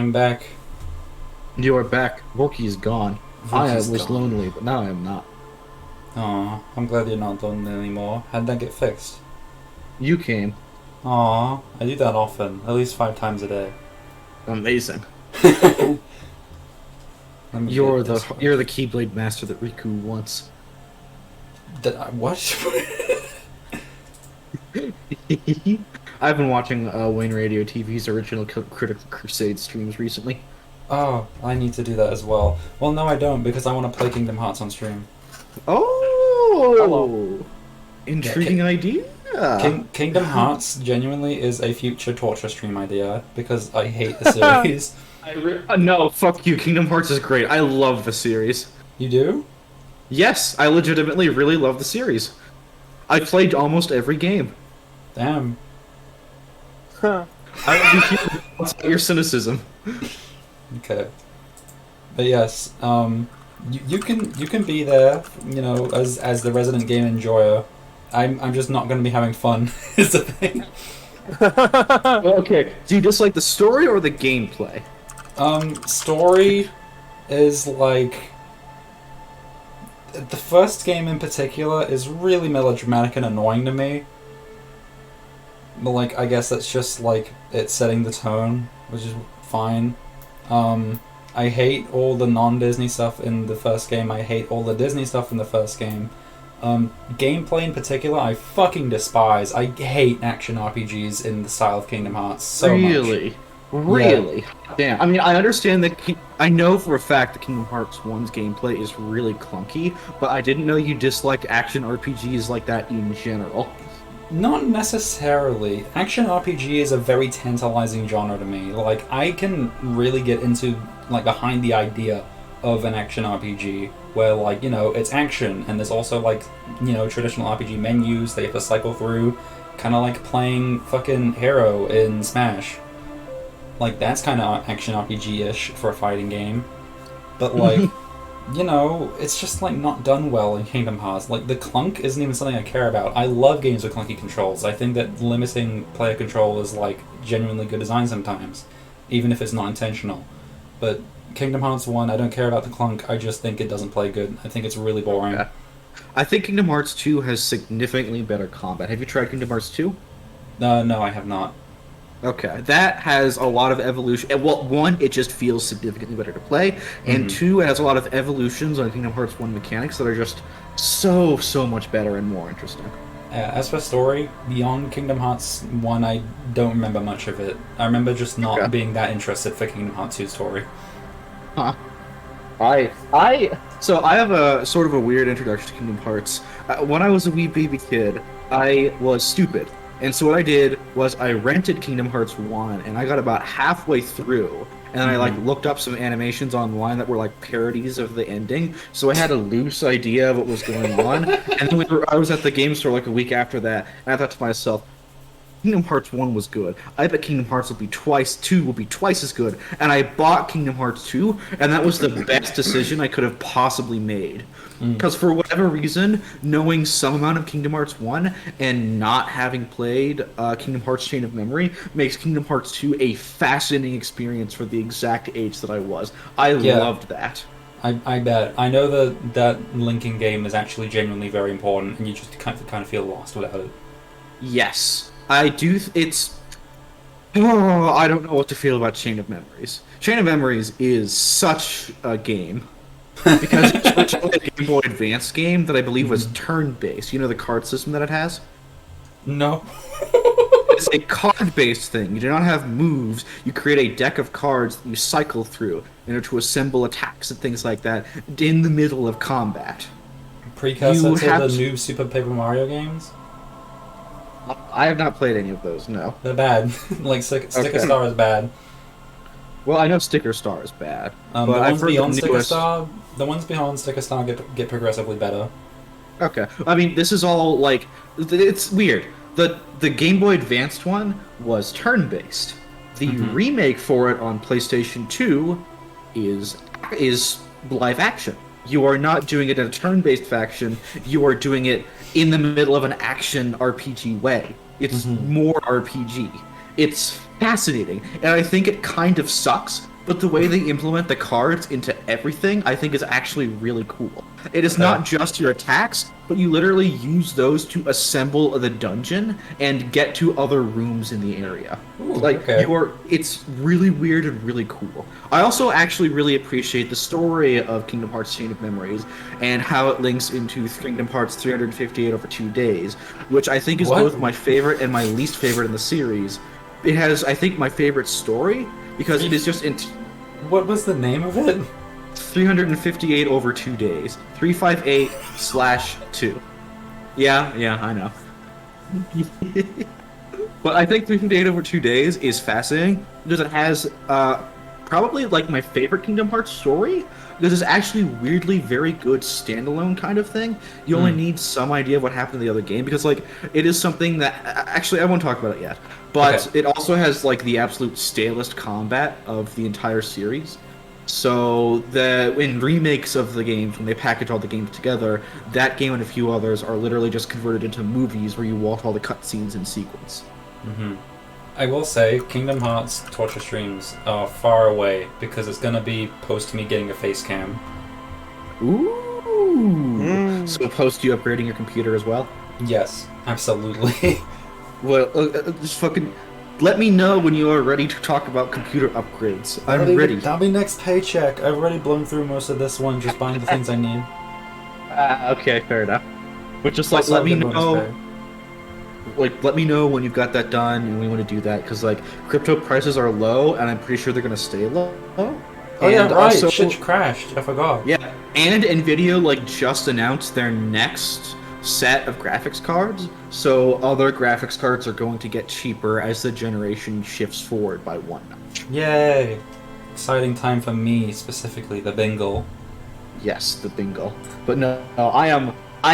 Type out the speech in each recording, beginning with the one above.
I'm back. You are back. Volky is gone. I Volky's was gone. lonely, but now I am not. Aw, I'm glad you're not lonely anymore. How'd that get fixed? You came. Aw, I do that often, at least 5 times a day. Amazing. Let me You're get the this one. you're the Keyblade master that Riku wants. What? I've been watching Wayne Radio TV's original Critical Crusade streams recently. Oh, I need to do that as well. Well, no, I don't, because I want to play Kingdom Hearts on stream. Oh, Hello. intriguing idea. Kingdom Hearts genuinely is a future torture stream idea because I hate the series. No, fuck you. Kingdom Hearts is great. I love the series. You do? Yes, I legitimately really love the series. I played almost every game. Damn. I will be here about your cynicism. Okay. But yes, you can be there, you know, as the resident game enjoyer. I'm just not going to be having fun. Is the thing. Okay, do you dislike the story or the gameplay? Story is like the first game in particular is really melodramatic and annoying to me. But like, I guess that's just like it's setting the tone, which is fine. I hate all the non-Disney stuff in the first game. I hate all the Disney stuff in the first game. Gameplay in particular, I fucking despise. I hate action RPGs in the style of Kingdom Hearts so much. Really? Really? Damn. I mean, I understand that. I know for a fact that Kingdom Hearts 1's gameplay is really clunky, but I didn't know you disliked action RPGs like that in general. Not necessarily. Action RPG is a very tantalizing genre to me. Like, I can really get into, like, behind the idea of an action RPG where, like, you know, it's action and there's also, like, you know, traditional RPG menus that you have to cycle through, kind of like playing fucking Hero in Smash. Like, that's kind of action RPG-ish for a fighting game. But, like, you know, it's just, like, not done well in Kingdom Hearts. Like, the clunk isn't even something I care about. I love games with clunky controls. I think that limiting player control is, like, genuinely good design sometimes, even if it's not intentional. But Kingdom Hearts 1, I don't care about the clunk. I just think it doesn't play good. I think it's really boring. Yeah. I think Kingdom Hearts 2 has significantly better combat. Have you tried Kingdom Hearts 2? No, I have not. Okay, that has a lot of evolution. Well, one, it just feels significantly better to play, and two, it has a lot of evolutions on Kingdom Hearts 1 mechanics that are just so much better and more interesting. As for story, beyond Kingdom Hearts 1, I don't remember much of it. I remember just not being that interested for Kingdom Hearts 2 story. Huh. So I have a sort of a weird introduction to Kingdom Hearts. When I was a wee baby kid, I was stupid. And so what I did was I rented Kingdom Hearts 1, and I got about halfway through, and I like looked up some animations online that were like parodies of the ending, so I had a loose idea of what was going on. And then I was at the game store like a week after that, and I thought to myself, Kingdom Hearts 1 was good. I bet Kingdom Hearts 2 will be twice as good. And I bought Kingdom Hearts 2, and that was the best decision I could have possibly made. Because for whatever reason, knowing some amount of Kingdom Hearts 1 and not having played Kingdom Hearts Chain of Memory makes Kingdom Hearts 2 a fascinating experience for the exact age that I was. I loved that. I bet. I know that linking game is actually genuinely very important, and you just kind of feel lost without it. Yes. I do. I don't know what to feel about Chain of Memories. Chain of Memories is such a game because it's originally a Game Boy Advance game that I believe was turn-based. You know the card system that it has? No. It's a card-based thing. You do not have moves. You create a deck of cards that you cycle through in order to assemble attacks and things like that in the middle of combat. Precursor to the new Super Paper Mario games? I have not played any of those, no. They're bad. Like, Sticker Star is bad. Well, I know Sticker Star is bad. The but ones beyond Sticker Star, the ones beyond Sticker Star get progressively better. Okay. I mean, this is all, like, it's weird. The Game Boy Advanced one was turn-based. The remake for it on PlayStation 2 is live action. You are not doing it in a turn-based faction. You are doing it in the middle of an action RPG way. It's more RPG. It's fascinating, and I think it kind of sucks but the way they implement the cards into everything, I think is actually really cool. It is not just your attacks, but you literally use those to assemble the dungeon and get to other rooms in the area. Ooh, Like okay. it's really weird and really cool. I also actually really appreciate the story of Kingdom Hearts Chain of Memories and how it links into Kingdom Hearts 358 over 2 days, which I think is What? both my favorite and my least favorite in the series. It has, I think, my favorite story because it is just in What was the name of it? 358 over 2 days. 358/2. Yeah, I know. But I think 358 over 2 days is fascinating because it has probably like my favorite Kingdom Hearts story because it's actually weirdly very good standalone kind of thing. You only need some idea of what happened in the other game because like it is something that actually I won't talk about it yet. But Okay. it also has like the absolute stalest combat of the entire series. So in remakes of the games, when they package all the games together, that game and a few others are literally just converted into movies where you watch all the cutscenes in sequence. I will say, Kingdom Hearts torture streams are far away because it's gonna be post me getting a face cam. Ooh. So post you upgrading your computer as well? Yes, absolutely. Well, just fucking let me know when you are ready to talk about computer upgrades. I'm ready. That'll be next paycheck. I've already blown through most of this one just buying the things I need. Okay, fair enough. But just like Also, let me the bonus know. pay. Like let me know when you've got that done and we want to do that because like crypto prices are low and I'm pretty sure they're gonna stay low. Oh yeah, And right. also- Shit crashed. I forgot. Yeah, and Nvidia like just announced their next set of graphics cards, so other graphics cards are going to get cheaper as the generation shifts forward by one notch. Yay! Exciting time for me specifically, the bingle. Yes, the bingo. But no, I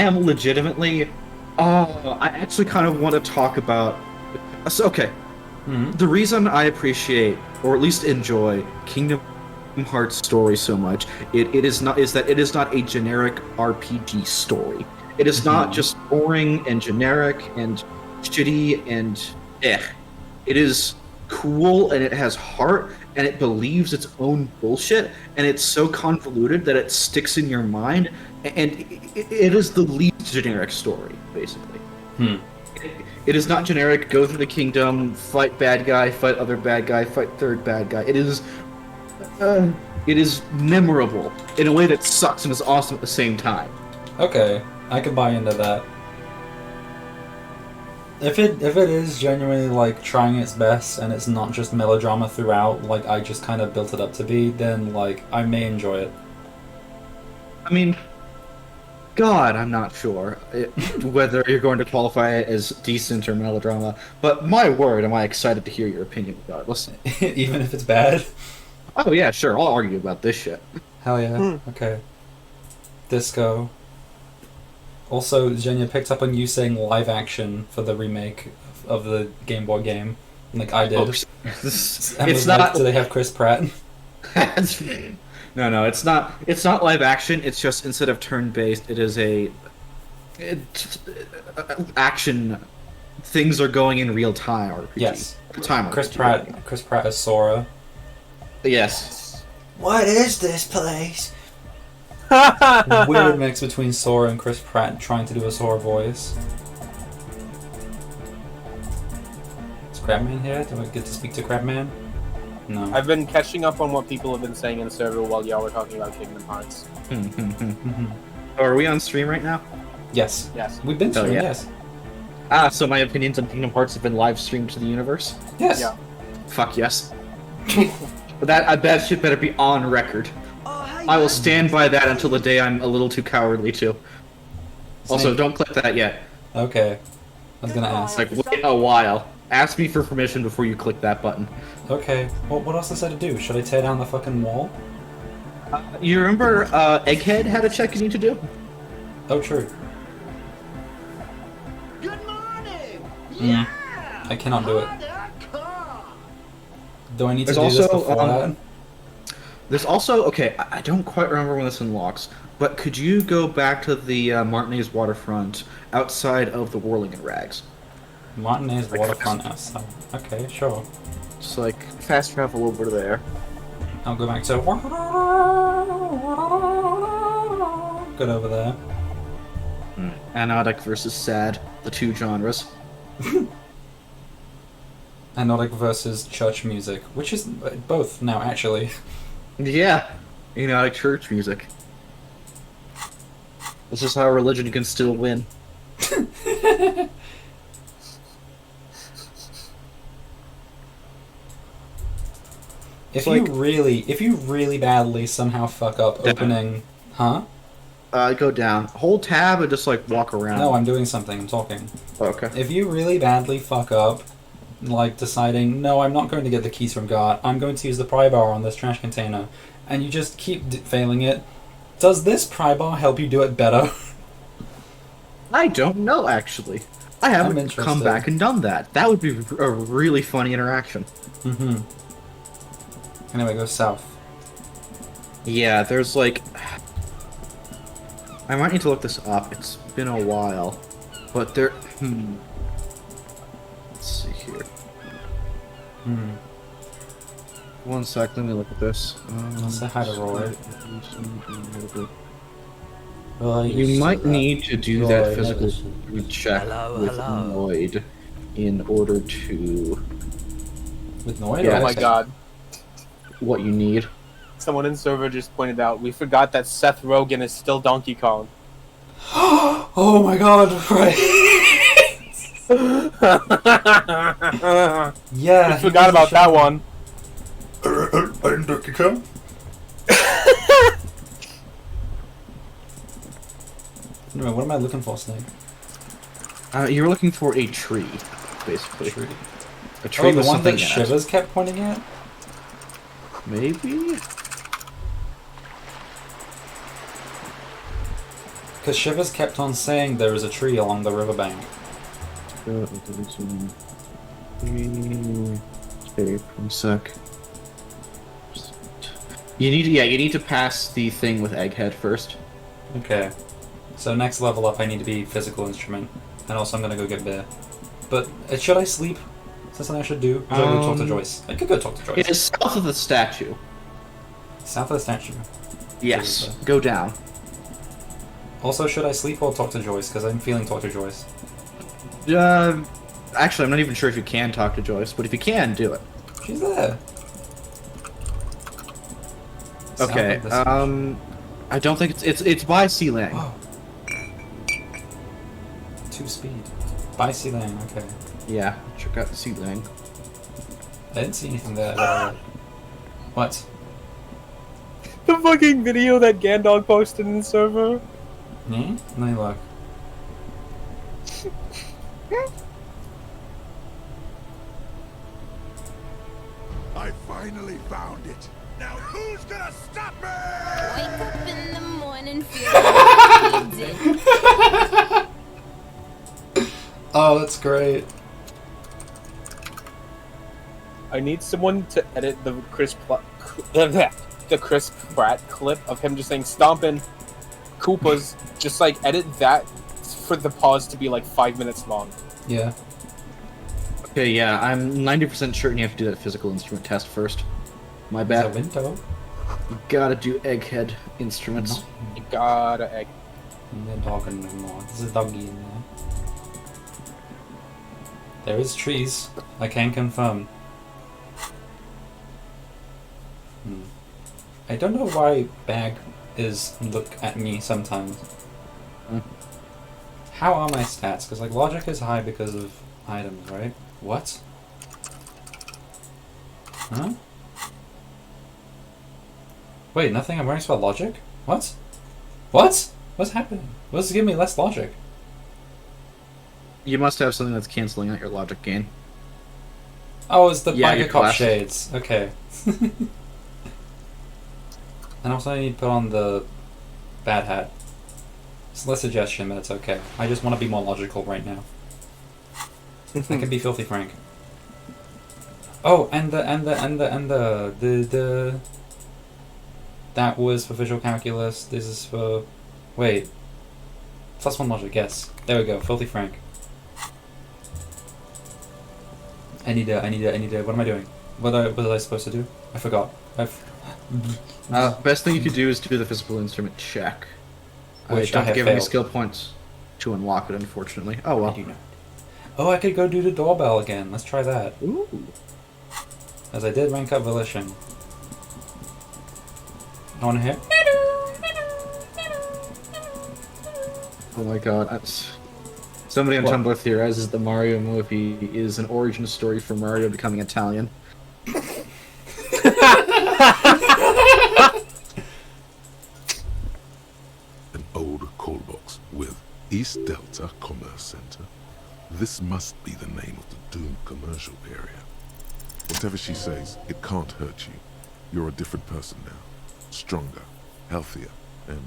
am legitimately. I actually kind of want to talk about. So, okay, Hmm. the reason I appreciate, or at least enjoy, Kingdom Hearts story so much, is that it is not a generic RPG story. It is not just boring and generic and shitty and eh. It is cool and it has heart and it believes its own bullshit and it's so convoluted that it sticks in your mind and it is the least generic story basically. Hmm. It is not generic. Go through the kingdom, fight bad guy, fight other bad guy, fight third bad guy. It is memorable in a way that sucks and is awesome at the same time. Okay, I can buy into that. If it is genuinely like trying its best and it's not just melodrama throughout, like I just kind of built it up to be, then like I may enjoy it. I mean, God, I'm not sure whether you're going to qualify it as decent or melodrama, but my word, am I excited to hear your opinion regardless. Even if it's bad. Oh yeah, sure, I'll argue about this shit. Hell yeah. Okay. Disco. Also, Jenya picked up on you saying live action for the remake of the Game Boy game, like I did. Oh, And it's was not. like, do they have Chris Pratt? No, it's not. It's not live action. It's just instead of turn-based, it is action. Things are going in real time. RPG. Yes. Time. Chris RPG. Pratt as Sora. Yes. What is this place? Weird mix between Sora and Chris Pratt trying to do a Sora voice. Is Crabman here? Do I get to speak to Crabman? No. I've been catching up on what people have been saying in the server while y'all were talking about Kingdom Hearts. Mhm. Are we on stream right now? Yes. Yes. We've been Oh, through, yeah. yes. So my opinions on Kingdom Hearts have been live streamed to the universe. Yes. Yeah. Fuck yes. But that shit better be on record. I will stand by that until the day I'm a little too cowardly to. Also, Snake. don't click that yet. Okay. I was gonna ask. Like, wait a while. Ask me for permission before you click that button. Okay. What else is there to do? Should I tear down the fucking wall? You remember Egghead had a check you need to do? Oh, true. Good morning! Mm. I cannot do it. Do I need to There's do this also, before that? There's also, okay, I don't quite remember when this unlocks, but could you go back to the Martinez waterfront outside of the Whirling and Rags? Martinez like waterfront outside. Okay, sure. Just like fast travel over there. I'll go back to good over there. Anodic versus sad, the two genres. Anodic versus church music, which is both now actually. Yeah, anodic church music. This is how religion can still win. If you really badly somehow fuck up opening, huh? Go down. Hold tab and just like walk around. No, I'm doing something. I'm talking. Oh, okay. If you really badly fuck up, like deciding, no, I'm not going to get the keys from God, I'm going to use the pry bar on this trash container, and you just keep failing it, does this pry bar help you do it better? I don't know, actually. I haven't come back and done that. That would be a really funny interaction. Mm-hmm. Anyway, go south. Yeah, there's like... I might need to look this up. It's been a while. But there... Let's see here. One sec, let me look at this. I'll say hi to Roy. You might need to do that physical check with Noid in order to... With Noid? Yeah, Oh my god. What you need. Someone in server just pointed out, we forgot that Seth Rogen is still Donkey Kong. Oh my god, right. Yeah. We forgot about that one. I'm Donkey Kong. Anyway, what am I looking for, Snake? You're looking for a tree, basically. A tree. A tree the with one something that in it. Shivers kept pointing at? Maybe? Because Shivers kept on saying there is a tree along the riverbank. Okay, one sec. You need to pass the thing with Egghead first. Okay. So next level up I need to be physical instrument. And also I'm gonna go get beer. But should I sleep? Is that something I should do? Or should I go talk to Joyce? I could go talk to Joyce. It is south of the statue. South of the statue. Yes, go down. Also, should I sleep or talk to Joyce? Because I'm feeling talk to Joyce. Actually, I'm not even sure if you can talk to Joyce, but if you can, do it. She's there. Okay, I don't think it's by Sea Lang. Oh. 2 speed. By Sea Lane, okay. Yeah, check out Sea Lang. I didn't see anything there. What? The fucking video that Gandalf posted in the server. Hmm? Let me look. I finally found it. Now who's gonna stop me? Wake up in the morning feeling like you did. Oh, that's great. I need someone to edit the Chris Pratt clip of him just saying stomping Koopas. Just like edit that for the pause to be like 5 minutes long. Yeah. Okay, yeah, I'm 90% certain you have to do that physical instrument test first. My There's a bad. window. You gotta do Egghead instruments. You gotta egg. No dog anymore. There's a doggy in there. There is trees. I can confirm. I don't know why Bag is look at me sometimes. How are my stats? Because like logic is high because of items, right? What? Huh? Wait, nothing I'm wearing about logic? What? What? What's happening? What's giving me less logic? You must have something that's canceling out your logic gain. Oh, it's the Yeah, Biker your Cop class. shades. Okay. And also I need to put on the bad hat. It's less suggestion, but it's okay. I just want to be more logical right now. I can be filthy frank. Oh, and the that was for visual calculus. This is for wait. +1 logic. Yes. There we go. Filthy frank. I need to. What am I doing? What was I supposed to do? I forgot. Best thing you could do is do the physical instrument check. Which Don't I have give any failed. skill points to unlock it, unfortunately. Oh I well. do not. Oh, I could go do the doorbell again. Let's try that. Ooh. As I did rank up Volition. I want to hit. Oh my god, that's... Somebody on What? Tumblr theorizes the Mario movie is an origin story for Mario becoming Italian. An old call box with East Delta Commerce Center. This must be the name of the doomed commercial area. Whatever she says, it can't hurt you. You're a different person now. Stronger, healthier, and...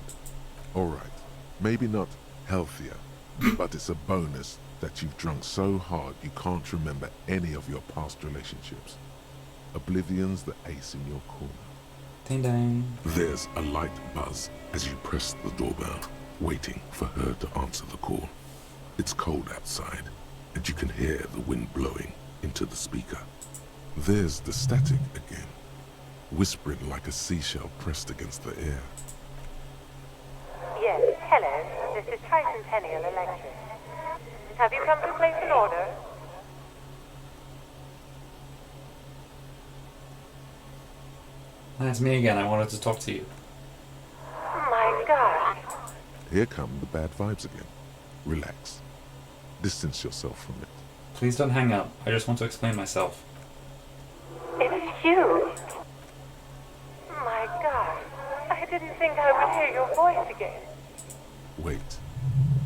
alright, maybe not healthier, but it's a bonus that you've drunk so hard you can't remember any of your past relationships. Oblivion's the ace in your corner. Ding dang. There's a light buzz as you press the doorbell, waiting for her to answer the call. It's cold outside, and you can hear the wind blowing into the speaker. There's the static again, whispering like a seashell pressed against the air. Yes, hello. This is Tricentennial Electric. Have you come to place an order? That's me again. I wanted to talk to you. My God. Here come the bad vibes again. Relax. Distance yourself from it. Please don't hang up. I just want to explain myself. It's you. My God. I didn't think I would hear your voice again. Wait,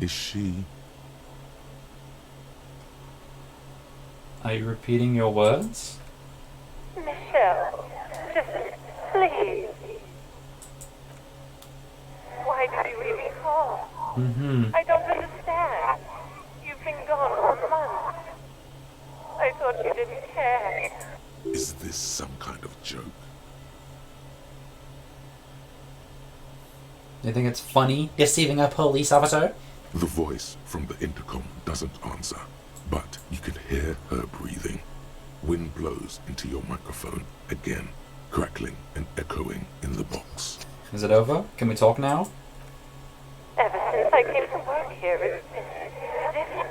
is she... Are you repeating your words? Michelle, just please. Why did you even call? Mm-hmm. I don't understand. You've been gone for months. I thought you didn't care. Is this some kind of joke? You think it's funny deceiving a police officer? The voice from the intercom doesn't answer, but you can hear her breathing. Wind blows into your microphone again, crackling and echoing in the box. Is it over? Can we talk now? Ever since I came to work here, it's been different.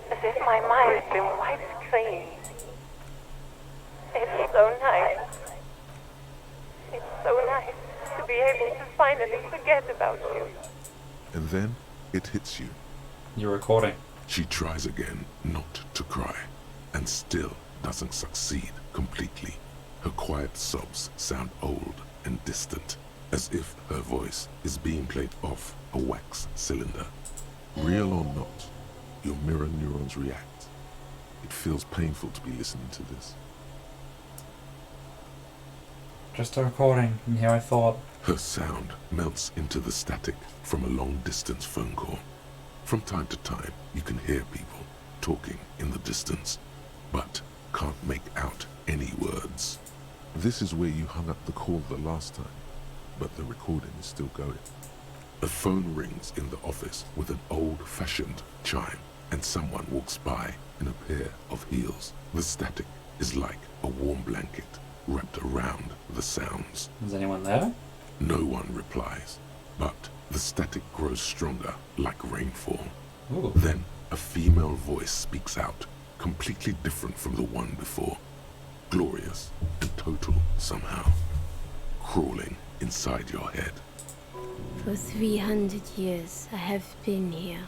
As if my mind's been wiped clean. It's so nice. It's so nice to be able to finally forget about you. And then it hits you. You're recording. She tries again not to cry, and still doesn't succeed completely. Her quiet sobs sound old and distant, as if her voice is being played off a wax cylinder. Real or not, your mirror neurons react. It feels painful to be listening to this. Just a recording, and here I thought. Her sound melts into the static from a long-distance phone call. From time to time, you can hear people talking in the distance, but can't make out any words. This is where you hung up the call the last time, but the recording is still going. A phone rings in the office with an old-fashioned chime, and someone walks by in a pair of heels. The static is like a warm blanket wrapped around the sounds. Is anyone there? No one replies, but the static grows stronger like rainfall. Ooh. Then a female voice speaks out, completely different from the one before. Glorious and total somehow, crawling inside your head. For 300 years I have been here,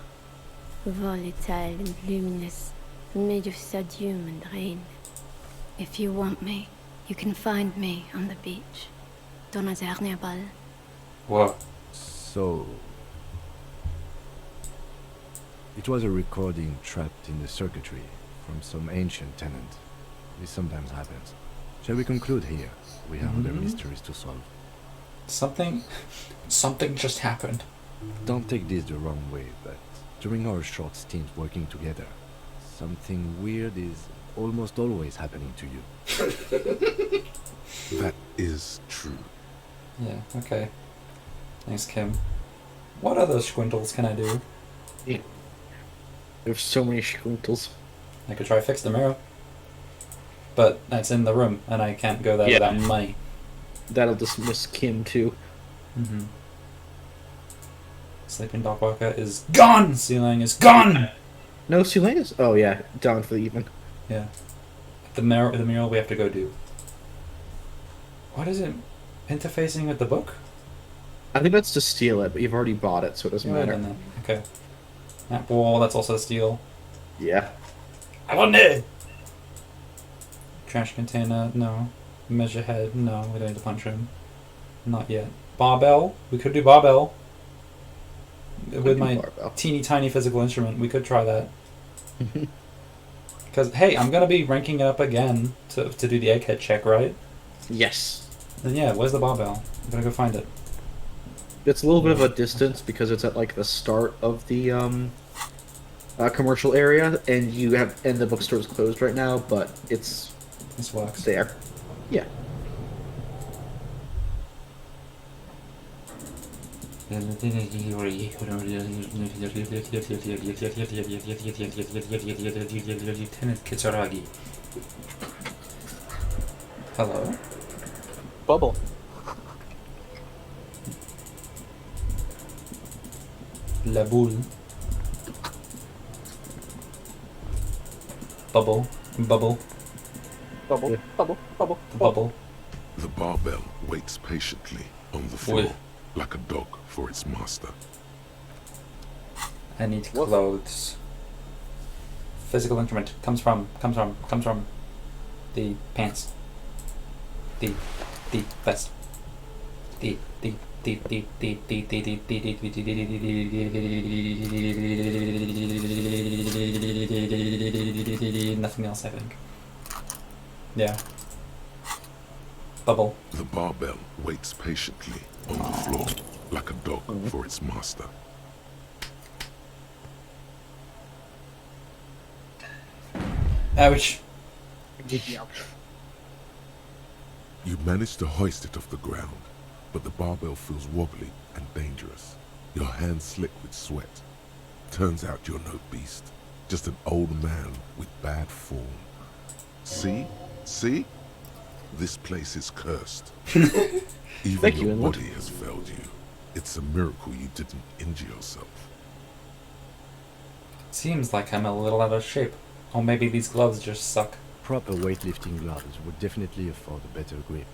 volatile and luminous, made of sodium and rain. If you want me, you can find me on the beach. Donnerstag. What? So... It was a recording trapped in the circuitry from some ancient tenant. This sometimes happens. Shall we conclude here? We have other mysteries to solve. Something just happened. Don't take this the wrong way, but during our short stint working together, something weird is almost always happening to you. That is true. Yeah, okay. Thanks, Kim. What other squintles can I do? There's so many squinkles. I could try fix the mirror. but that's in the room, and I can't go there Yeah. without money. That'll dismiss Kim too. Mm-hmm. Sleeping dock worker is gone! Ceiling is gone! No, Selena's. Oh yeah, down for the evening. Yeah. The mural we have to go do. What is it? Interfacing with the book? I think that's to steal it, but you've already bought it, so it doesn't Yeah, matter. done that. Okay. Map wall, that's also steel. Yeah. I want it! Trash container, no. Measure head, no. We don't need to punch him. Not yet. Barbell, we could do barbell. With my Barbell. teeny tiny physical instrument, we could try that. Because, hey, I'm going to be ranking it up again to do the egghead check, right? Yes. Then yeah, where's the barbell? I'm going to go find it. It's a little bit of a distance because it's at like the start of the commercial area, and the bookstore is closed right now, but it's This works. there. Yeah. Lieutenant Kitsuragi. Hello? Bubble. La boule. Bubble. Bubble. Bubble. Yeah. Bubble. Bubble. Bubble. The barbell waits patiently on the floor, like a dog for its master. I need Woof. clothes. Physical instrument comes from the pants. The vest. Nothing else, I think. Yeah. Bubble. The barbell waits patiently on the floor, like a dog for its master. Ouch. You manage to hoist it off the ground, but the barbell feels wobbly and dangerous. Your hands slick with sweat. Turns out you're no beast, just an old man with bad form. See? See? This place is cursed. Even Thank you, your Inland. body has failed you. It's a miracle you didn't injure yourself. Seems like I'm a little out of shape. Or maybe these gloves just suck. Proper weightlifting gloves would definitely afford a better grip.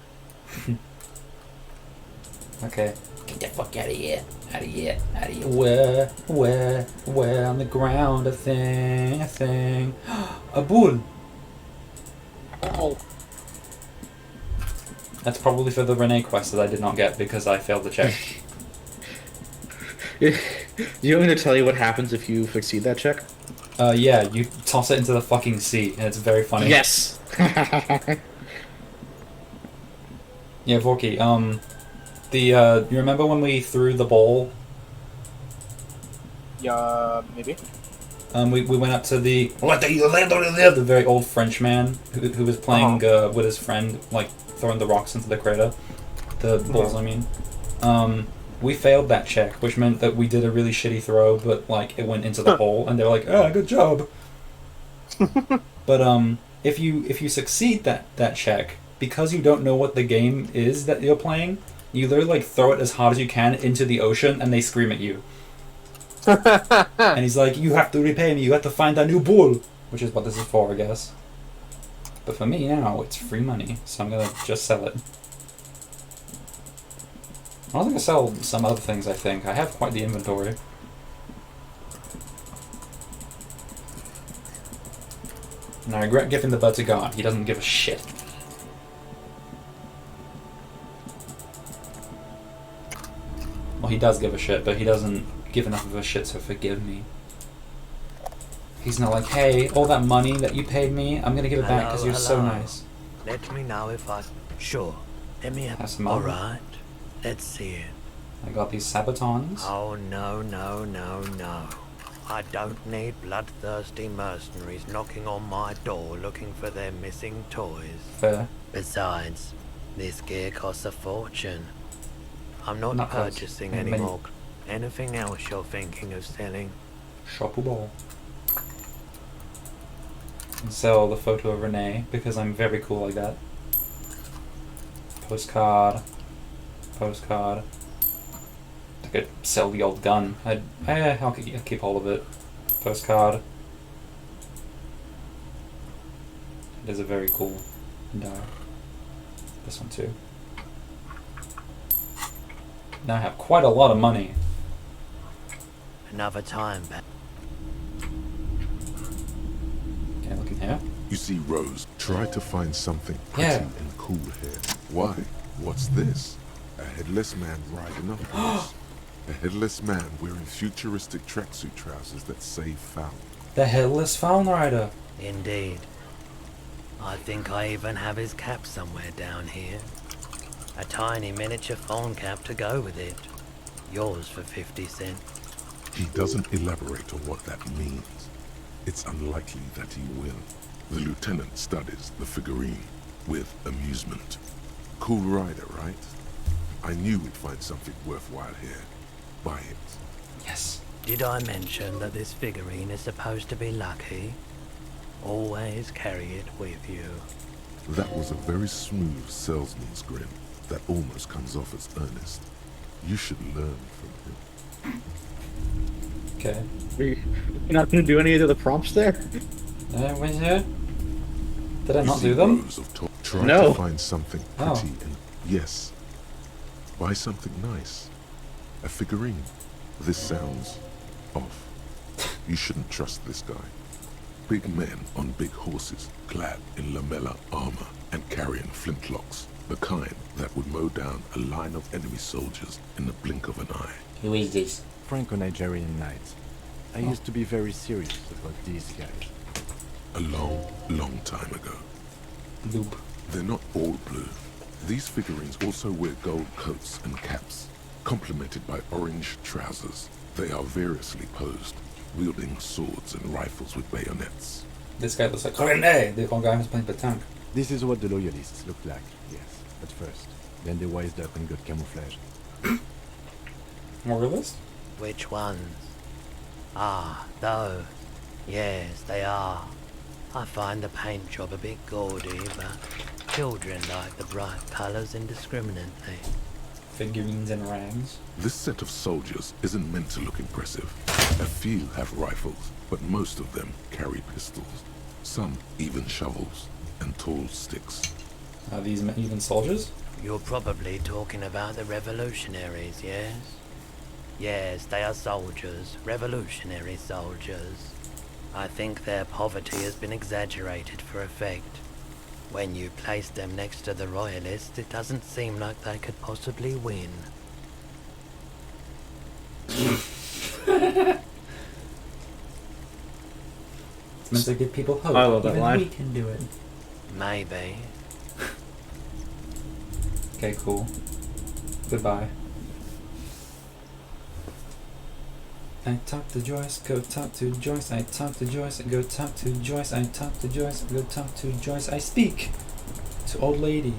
Okay. Get the fuck out of here. Out of here. Out of here. Where on the ground, a thing. A bull. Oh. That's probably for the Renee quest that I did not get because I failed the check. Do you want me to tell you what happens if you succeed that check? Yeah, you toss it into the fucking sea, and it's very funny. Yes. Yeah, Vorky, you remember when we threw the ball? Yeah, maybe. We went up to the very old French man who was playing with his friend, like throwing the rocks into the crater, the balls. I mean, we failed that check, which meant that we did a really shitty throw, but like it went into the hole, and they were like, "Ah, good job." But if you succeed that check, because you don't know what the game is that you're playing, you literally like throw it as hard as you can into the ocean, and they scream at you. And he's like, "You have to repay me. You have to find a new bull," which is what this is for, I guess. But for me now, it's free money, so I'm gonna just sell it. I was gonna sell some other things. I think I have quite the inventory. And I regret giving the bird to God. He doesn't give a shit. Well, he does give a shit, but he doesn't give enough of a shit to forgive me. He's not like, "Hey, all that money that you paid me, I'm gonna give it back because you're so Hello. nice." Let me know if I... Sure. Let me have... Have some money. Alright. Let's see it. I got these sabatons. Oh, no. I don't need bloodthirsty mercenaries knocking on my door looking for their missing toys. Fair. Besides, this gear costs a fortune. I'm not Not close. purchasing Many. anymore. Anything else you're thinking of selling? Shop ball. Sell the photo of Renee because I'm very cool like that. Postcard. Postcard. I could sell the old gun. I'll keep hold of it. Postcard. It is a very cool dial. This one too. Now I have quite a lot of money. Another time, Ben. Okay, look in here. You see, Rose, try to find something pretty Yeah. and cool here. Why? What's this? A headless man riding a horse. A headless man wearing futuristic tracksuit trousers that say foul. The Headless Faun Rider. Indeed. I think I even have his cap somewhere down here. A tiny miniature phone cap to go with it. Yours for 50 cents. He doesn't elaborate on what that means. It's unlikely that he will. The lieutenant studies the figurine with amusement. Cool rider, right? I knew we'd find something worthwhile here. Buy it. Yes. Did I mention that this figurine is supposed to be lucky? Always carry it with you. That was a very smooth salesman's grin that almost comes off as earnest. You should learn from him. Okay. You're not going to do any of the prompts there? Where's here? Did I You not see do them? rows of try No. to find something Oh. pretty and yes. Buy something nice. A figurine. This sounds off. You shouldn't trust this guy. Big men on big horses, clad in lamella armor and carrying flintlocks. The kind that would mow down a line of enemy soldiers in the blink of an eye. Who is this? Franco-Nigerian knights. I used to be very serious about these guys. A long, long time ago. Loop. They're not all blue. These figurines also wear gold coats and caps, complemented by orange trousers. They are variously posed, wielding swords and rifles with bayonets. This guy looks like René, the old guy who's playing the tank. This is what the loyalists looked like, yes, at first. Then they wised up and got camouflage. More of this? Which ones? Ah, those. Yes, they are. I find the paint job a bit gaudy, but children like the bright colours indiscriminately. Figurines and rags. This set of soldiers isn't meant to look impressive. A few have rifles, but most of them carry pistols. Some even shovels and tall sticks. Are these even soldiers? You're probably talking about the revolutionaries, yes? Yes, they are soldiers, revolutionary soldiers. I think their poverty has been exaggerated for effect. When you place them next to the royalists, it doesn't seem like they could possibly win. It's meant to give people hope. I love that Even line. we can do it. Maybe. Okay, cool. Goodbye. I talk to Joyce, go talk to Joyce, I talk to Joyce, go talk to Joyce, I talk to Joyce, go talk to Joyce, I speak to old lady.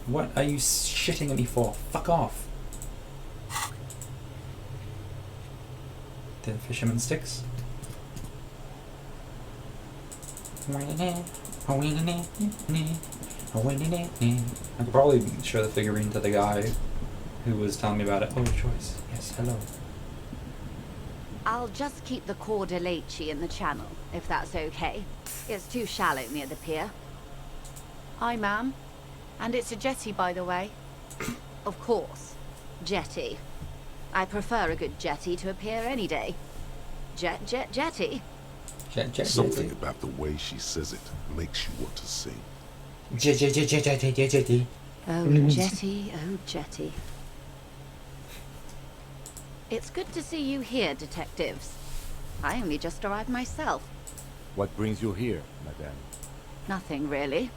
What are you shitting at me for? Fuck off. The fisherman sticks. I could probably show the figurine to the guy who was telling me about it. Oh, Joyce. Yes, hello. I'll just keep the Corda Lacey in the channel, if that's okay. It's too shallow near the pier. Hi, ma'am. And it's a jetty, by the way. Of course. Jetty. I prefer a good jetty to a pier any day. Jetty. Something about the way she says it makes you want to sing. Jetty. Oh, jetty, oh, jetty. It's good to see you here, detectives. I only just arrived myself. What brings you here, madame? Nothing, really.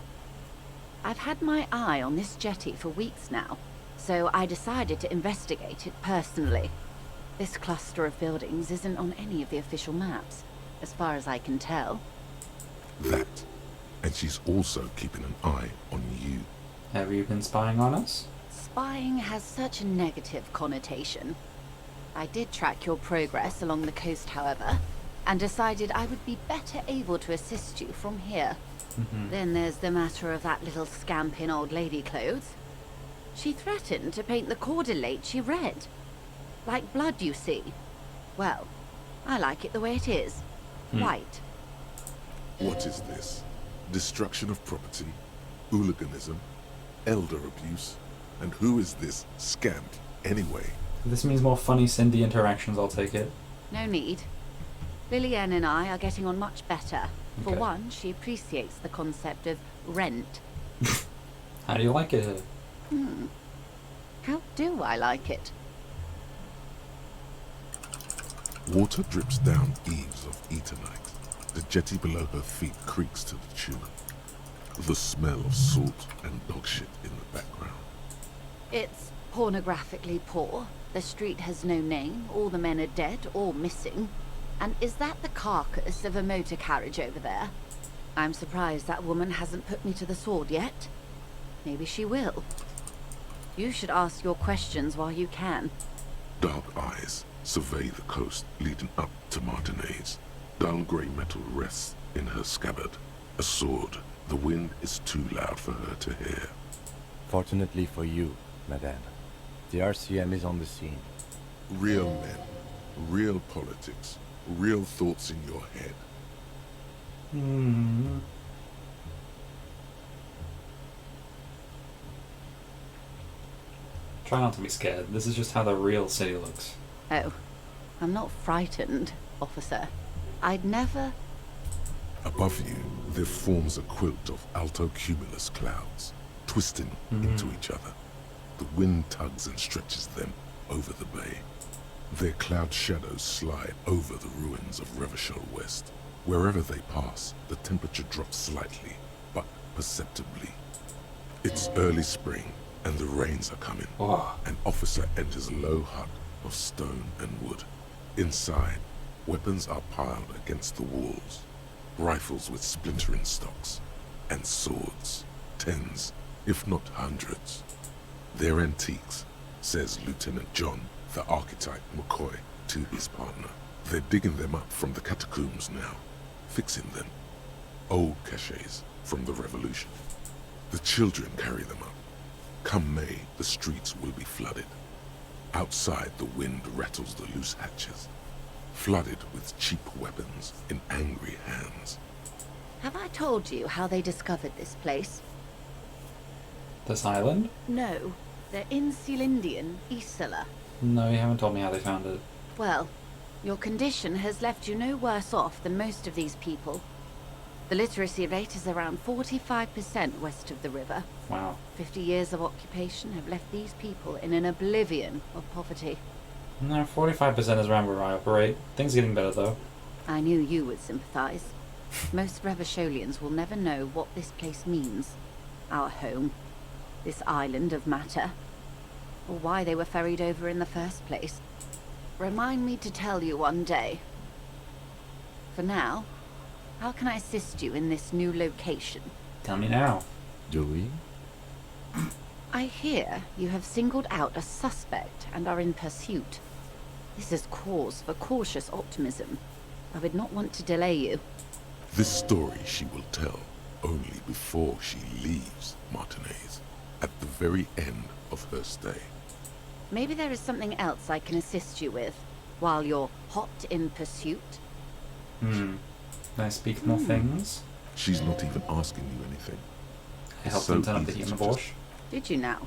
I've had my eye on this jetty for weeks now, so I decided to investigate it personally. This cluster of buildings isn't on any of the official maps, as far as I can tell. That. And she's also keeping an eye on you. Have you been spying on us? Spying has such a negative connotation. I did track your progress along the coast, however. and decided I would be better able to assist you from here. Then there's the matter of that little scamp in old lady clothes. She threatened to paint the cordelate red. Like blood, you see. Well, I like it the way it is. White. What is this? Destruction of property, hooliganism, elder abuse, and who is this scamp anyway? This means more funny Cindy interactions, I'll take it. No need. Lillian and I are getting on much better. For Okay. one, she appreciates the concept of rent. How do you like it? How do I like it? Water drips down eaves of Eternite. The jetty below her feet creaks to the tune. The smell of salt and dog shit in the background. It's pornographically poor. The street has no name. All the men are dead or missing. And is that the carcass of a motor carriage over there? I'm surprised that woman hasn't put me to the sword yet. Maybe she will. You should ask your questions while you can. Dark eyes survey the coast leading up to Martinez. Dull grey metal rests in her scabbard. A sword. The wind is too loud for her to hear. Fortunately for you, Madame, the RCM is on the scene. Real men, real politics, real thoughts in your head. Try not to be scared. This is just how the real city looks. Oh, I'm not frightened, officer. I'd never... Above you, there forms a quilt of altocumulus clouds, twisting into each other. The wind tugs and stretches them over the bay. Their cloud shadows slide over the ruins of Revachol West. Wherever they pass, the temperature drops slightly, but perceptibly. It's early spring, and the rains are coming. Oh. An officer enters a low hut of stone and wood. Inside, weapons are piled against the walls. Rifles with splintering stocks, and swords, tens, if not hundreds. They're antiques, says Lieutenant John, the archetype McCoy, to his partner. They're digging them up from the catacombs now, fixing them. Old caches from the revolution. The children carry them up. Come May, the streets will be flooded. Outside, the wind rattles the loose hatches, flooded with cheap weapons in angry hands. Have I told you how they discovered this place? This island? No. They're in Sealindian, Isola. No, you haven't told me how they found it. Well, your condition has left you no worse off than most of these people. The literacy rate is around 45% west of the river. Wow. 50 years of occupation have left these people in an oblivion of poverty. No, 45% is around where I operate. Things are getting better, though. I knew you would sympathize. Most Revacholians will never know what this place means. Our home. This island of matter. Or why they were ferried over in the first place. Remind me to tell you one day. For now, how can I assist you in this new location? Tell me now. Do we? I hear you have singled out a suspect and are in pursuit. This is cause for cautious optimism. I would not want to delay you. This story she will tell only before she leaves Martinez, at the very end of her stay. Maybe there is something else I can assist you with, while you're hot in pursuit. Can I speak more things? She's not even asking you anything. I helped So them turn up the easy heat in to the just- borscht. Did you now?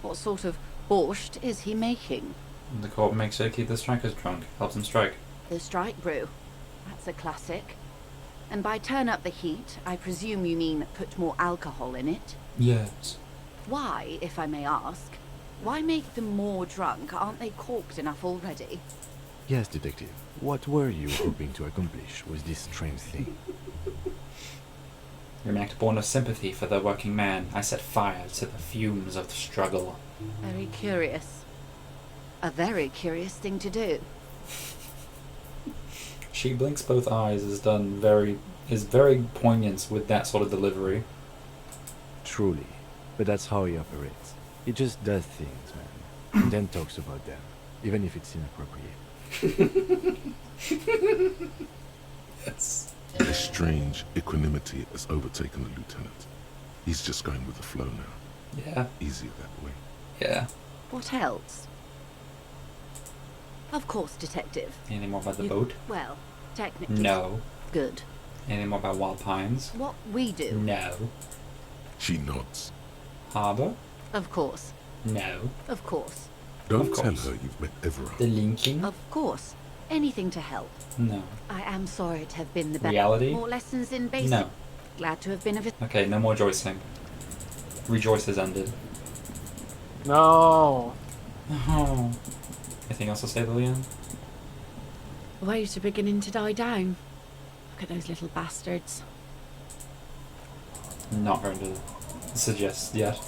What sort of borscht is he making? The corp makes her keep the strikers drunk. Helps them strike. The strike brew. That's a classic. And by turn up the heat, I presume you mean put more alcohol in it? Yes. Why, if I may ask? Why make them more drunk? Aren't they corked enough already? Yes, Detective. What were you hoping to accomplish with this strange thing? You're an act born of sympathy for the working man. I set fire to the fumes of the struggle. Very curious. A very curious thing to do. She blinks both eyes is very poignant with that sort of delivery. Truly. But that's how he operates. He just does things, man. And then talks about them, even if it's inappropriate. Yes. A strange equanimity has overtaken the lieutenant. He's just going with the flow now. Yeah. Easier that way. Yeah. What else? Of course, Detective. Anything more about the You- boat? Well, technically. No. Good. Anything more about Wild Pines? What we do. No. She nods. Harbor? Of course. No. Of course. Don't Of tell course. her you've met Everard. The linking? Of course. Anything to help. No. I am sorry to have been the best. Reality? More lessons in basic. No. Glad to have been of it. Okay, no more joicing. Rejoice has ended. No. Oh. Anything else to say, Lillian? The waves are beginning to die down. Look at those little bastards. Not going to suggest yet.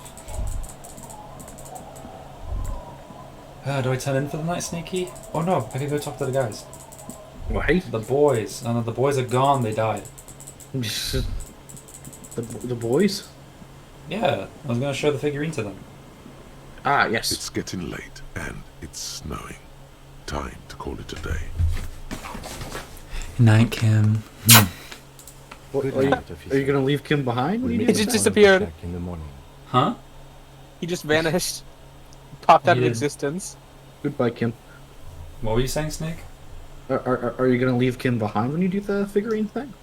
Do I turn in for the night, Sneaky? Oh no, I can go talk to the guys. Right? The boys. Oh no, the boys are gone, they died. The boys? Yeah, I was going to show the figurine to them. Ah, yes. It's getting late and it's snowing. Time to call it a day. Night, Kim. What, Good are you, night, are officer. you gonna leave Kim behind? What are you We'll doing? It meet just at 1 disappeared. o'clock in the morning. Huh? He just vanished. Popped out He of did. existence. Goodbye, Kim. What were you saying, Snake? Are you gonna leave Kim behind when you do the figurine thing?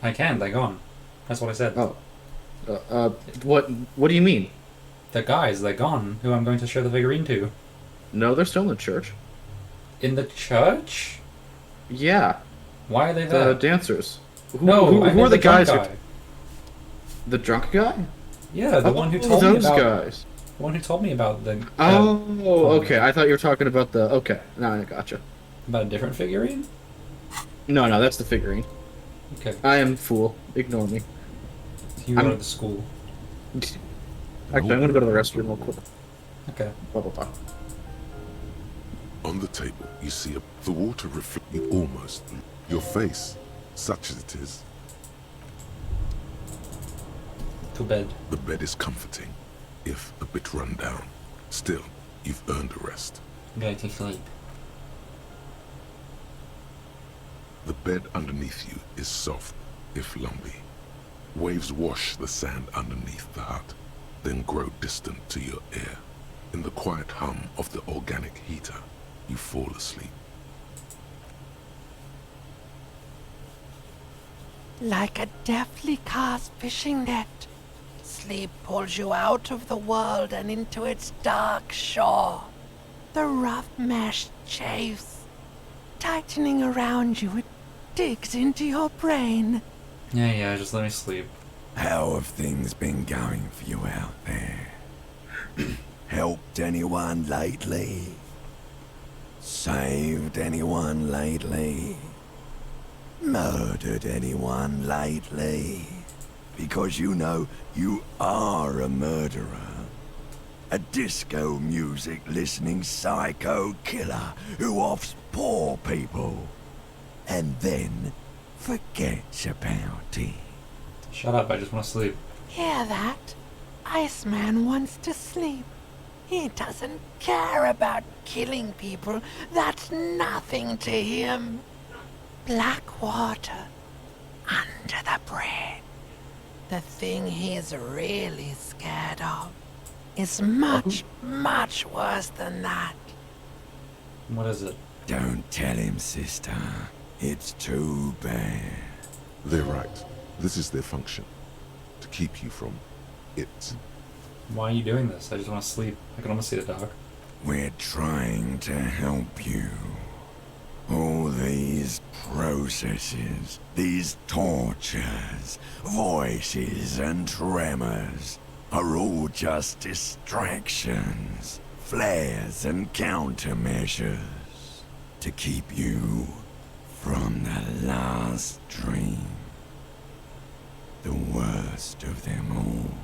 I can, they're gone. That's what I said. Oh. What do you mean? The guys, they're gone, who I'm going to show the figurine to. No, they're still in the church. In the church? Yeah, Why are they the there? dancers. No, who I are meant the drunk guys? guy. The drunk guy? Yeah, the one who Oh, told me those about. guys. The one who told me about the. Oh, okay. I thought you were talking about the. Okay, now I gotcha. About a different figurine. No, that's the figurine. Okay, I am fool. Ignore me. you I'm- go to the school. Actually, I'm gonna go to the restroom real quick. Okay. Blah blah blah. On the table, you see the water reflect you almost. Your face, such as it is. To bed. The bed is comforting, if a bit run down. Still, you've earned a rest. Go to sleep. The bed underneath you is soft, if lumpy. Waves wash the sand underneath the hut, then grow distant to your ear. In the quiet hum of the organic heater, you fall asleep. Like a deftly cast fishing net, sleep pulls you out of the world and into its dark shore. The rough mesh chafes, tightening around you, it digs into your brain. Yeah, just let me sleep. How have things been going for you out there? Helped anyone lately? Saved anyone lately? Murdered anyone lately? Because you know you are a murderer. A disco music listening psycho killer who offs poor people. And then forgets about it. Shut up, I just want to sleep. Hear that? Iceman wants to sleep. He doesn't care about killing people. That's nothing to him. Black water under the bread. The thing he's really scared of is much, much worse than that. What is it? Don't tell him, sister. It's too bad. They're right. This is their function. To keep you from it. Why are you doing this? I just want to sleep. I can almost see the dog. We're trying to help you. All these processes, these tortures, voices and tremors are all just distractions, flares and countermeasures to keep you from the last dream. The worst of them all.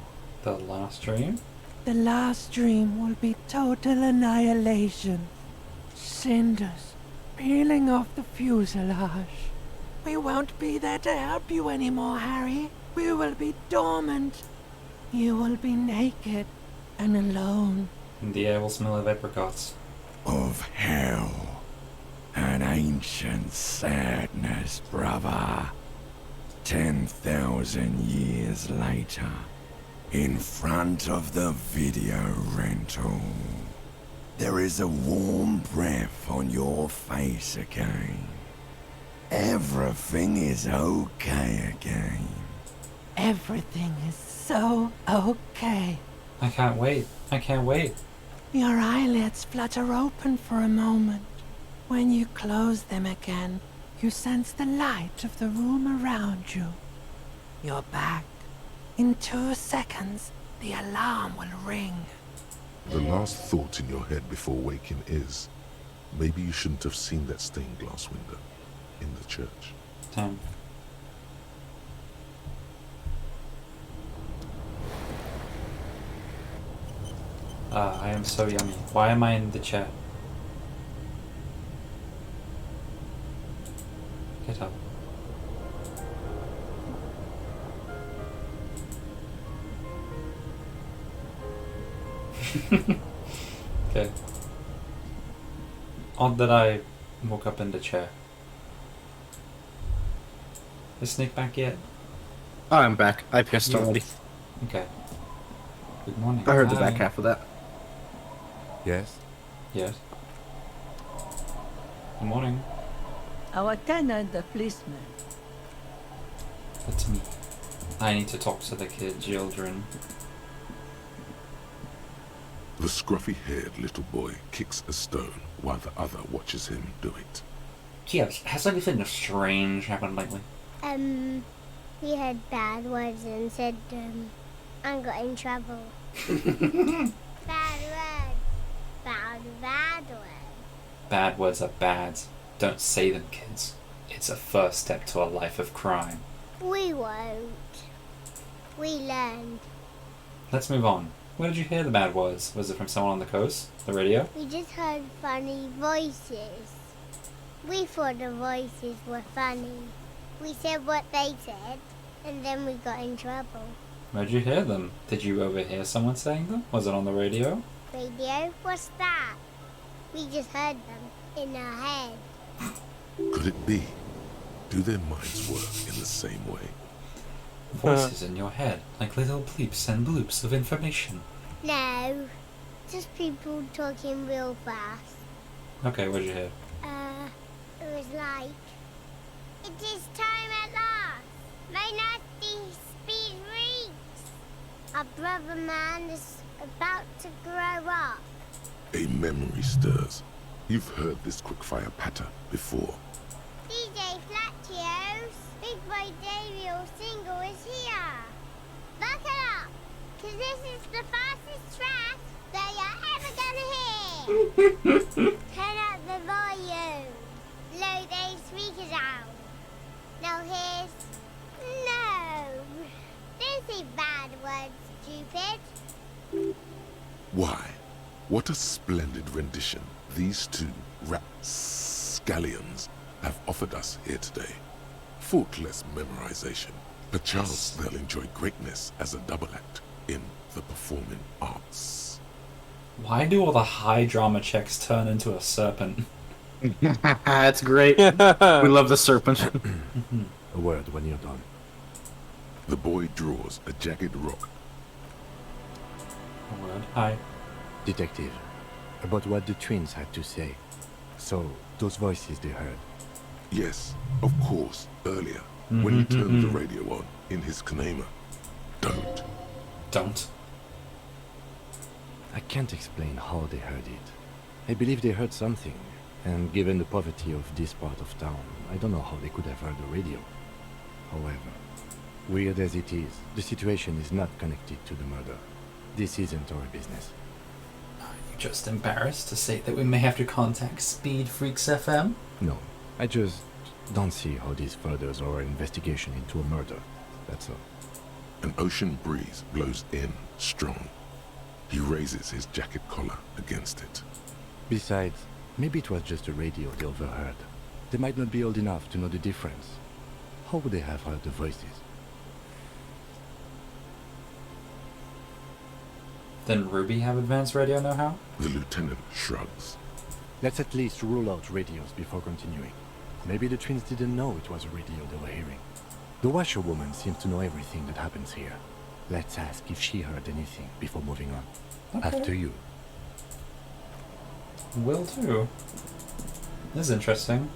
The last dream? The last dream will be total annihilation. Cinders peeling off the fuselage. We won't be there to help you anymore, Harry. We will be dormant. You will be naked and alone. And the air will smell of apricots. Of hell. an ancient sadness, brother. 10,000 years later, in front of the video rental, there is a warm breath on your face again. Everything is okay again. Everything is so okay. I can't wait. I can't wait. Your eyelids flutter open for a moment. When you close them again, you sense the light of the room around you. You're back. In 2 seconds, the alarm will ring. The last thought in your head before waking is, maybe you shouldn't have seen that stained glass window in the church. Damn. I am so yummy. Why am I in the chat? Get up. Okay. Odd that I woke up in the chair. Is Snake back yet? Oh, I'm back. I pissed already. Okay. Good morning. I heard the Hi. back half of that. Yes? Yes. Good morning. Our tenant, the policeman. That's me. I need to talk to the children. The scruffy-haired little boy kicks a stone while the other watches him do it. Yes, has anything strange happened lately? He had bad words and said, I got in trouble. Bad words. Bad words. Bad words are bad. Don't say them, kids. It's a first step to a life of crime. We won't. We learned. Let's move on. Where did you hear the bad words? Was it from someone on the coast? The radio? We just heard funny voices. We thought the voices were funny. We said what they said, and then we got in trouble. Where'd you hear them? Did you overhear someone saying them? Was it on the radio? Radio? What's that? We just heard them in our head. Could it be? Do their minds work in the same way? Voices in your head, like little bleeps and bloops of information. No, just people talking real fast. Okay, what'd you hear? It was like, it is time at last. My nasty speed reeks. Our brother man is about to grow up. A memory stirs. You've heard this quickfire patter before. DJ Flatios, Big Boy Daniel single is here. Buckle up, cause this is the fastest track that you're ever gonna hear. Turn up the volume. Blow those speakers out. Now here's... No. Don't say bad words, stupid. Why? What a splendid rendition these two rapscallions have offered us here today. Faultless memorization. Perchance they'll enjoy greatness as a double act in the performing arts. Why do all the high drama checks turn into a serpent? That's great. We love the serpent. A word when you're done. The boy draws a jagged rock. A word. Hi. Detective, about what the twins had to say. So, those voices they heard. Yes, of course, earlier, when he turned the radio on in his Kanema. Don't. I can't explain how they heard it. I believe they heard something, and given the poverty of this part of town, I don't know how they could have heard the radio. However, weird as it is, the situation is not connected to the murder. This isn't our business. Are you just embarrassed to say that we may have to contact Speed Freaks FM? No, I just don't see how this furthers our investigation into a murder. That's all. An ocean breeze blows in strong. He raises his jacket collar against it. Besides, maybe it was just a radio they overheard. They might not be old enough to know the difference. How would they have heard the voices? Then Ruby have advanced radio know-how? The lieutenant shrugs. Let's at least rule out radios before continuing. Maybe the twins didn't know it was a radio they were hearing. The washerwoman seems to know everything that happens here. Let's ask if she heard anything before moving on. Okay. After you. Will do. This is interesting.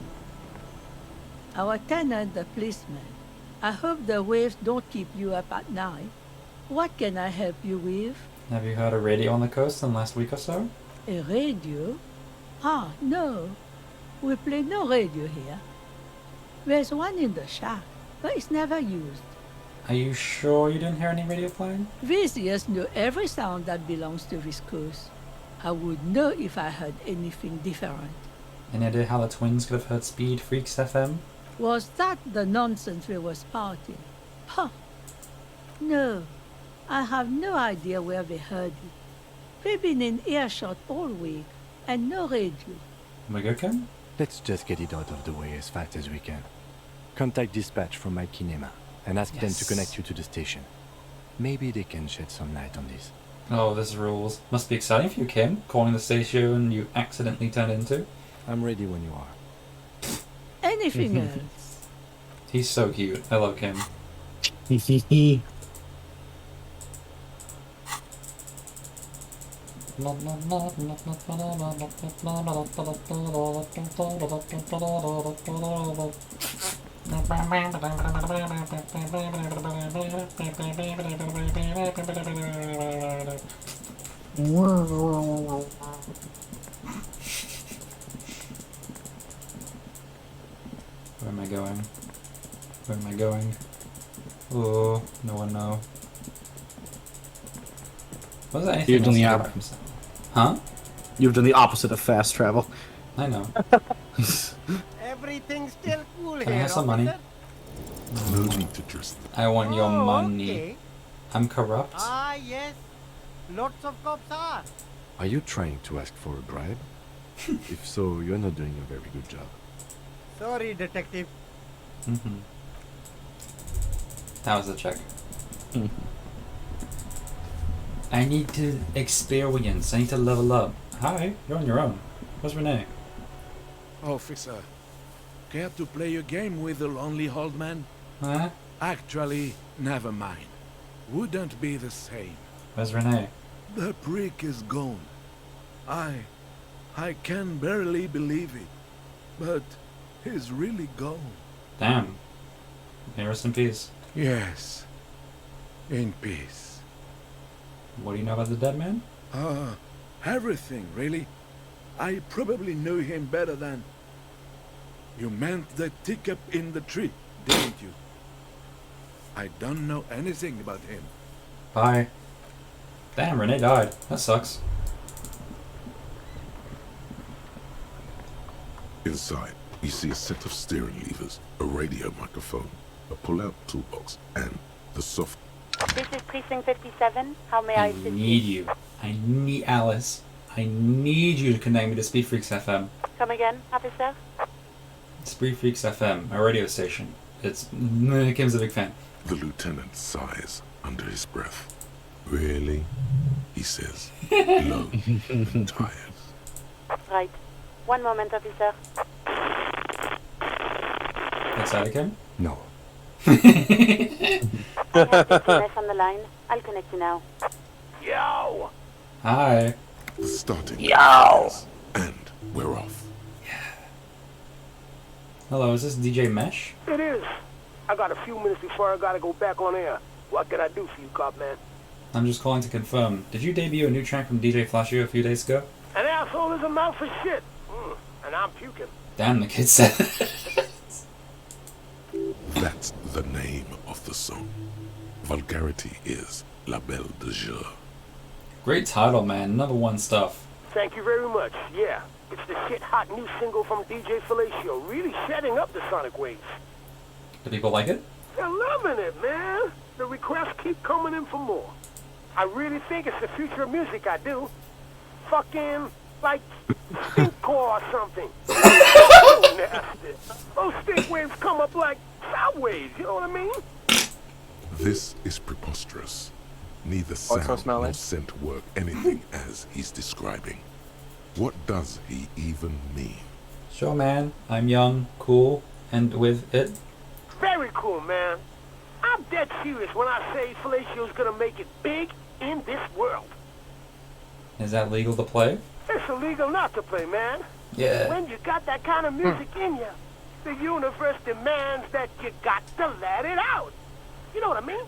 Our tenant, the policeman. I hope the waves don't keep you up at night. What can I help you with? Have you heard a radio on the coast in the last week or so? A radio? Ah, no. We play no radio here. There's one in the shack, but it's never used. Are you sure you didn't hear any radio playing? Viziers know every sound that belongs to this coast. I would know if I heard anything different. Any idea how the twins could have heard Speed Freaks FM? Was that the nonsense we were spouting? Huh. No, I have no idea where they heard it. We've been in earshot all week, and no radio. We go, Kim? Let's just get it out of the way as fast as we can. Contact dispatch from my kinema and ask them to connect you to the station. Maybe they can shed some light on this. Oh, this rules. Must be exciting for you, Kim, calling the station you accidentally turned into. I'm ready when you are. Anything else? He's so cute. I love Kim. Where am I going? Where am I going? Oh, no one know. Was that anything You've done the else? opposite. Huh? You've done the opposite of fast travel. I know. Everything's still cool Can I here. have some money? No need to dress. I want your money. Okay. I'm corrupt. Ah, yes. Lots of cops are. Are you trying to ask for a bribe? If so, you're not doing a very good job. Sorry, detective. Mm-hmm. That was the check. I need to experience. I need to level up. Hi, you're on your own. Where's Renee? Officer, care to play a game with the lonely old man? Huh? Actually, never mind. Wouldn't be the same. Where's Renee? The prick is gone. I can barely believe it. But he's really gone. Damn. May he rest in peace. Yes. In peace. What do you know about the dead man? Everything, really. I probably knew him better than... You meant the teacup in the tree, didn't you? I don't know anything about him. Bye. Damn, Renee died. That sucks. Inside, you see a set of steering levers, a radio microphone, a pull-out toolbox, and the soft... This is Precinct 57. How may I assist you? Need you. I need Alice. I need you to connect me to Speed Freaks FM. Come again, officer? Speed Freaks FM, a radio station. It's... Kim's a big fan. The lieutenant sighs under his breath. Really? He says, low and tired. Right. One moment, officer. Excited, Kim? No. I have the TMS on the line. I'll connect you now. Yo! Hi. The starting Yo! and we're off. Hello, is this DJ Mesh? It is. I got a few minutes before I gotta go back on air. What can I do for you, cop man? I'm just calling to confirm. Did you debut a new track from DJ Flashio a few days ago? An asshole is a mouth for shit. And I'm puking. Damn, the kid said That's the name of the song. Vulgarity is La Belle de Jour. Great title, man. #1 stuff. Thank you very much. Yeah, it's the shit hot new single from DJ Fellatio, really setting up the sonic waves. Do people like it? They're loving it, man. The requests keep coming in for more. I really think it's the future of music, I do. Fucking, like, stinkcore or something. So nasty. Those stink waves come up like sound waves, you know what I mean? This is preposterous. Neither Oh, it's so sound smelly. nor scent work anything as he's describing. What does he even mean? Sure, man. I'm young, cool, and with it. Very cool, man. I'm dead serious when I say Felicio's gonna make it big in this world. Is that legal to play? It's illegal not to play, man. Yeah. When you got that kind of music in you, the universe demands that you got to let it out. You know what I mean?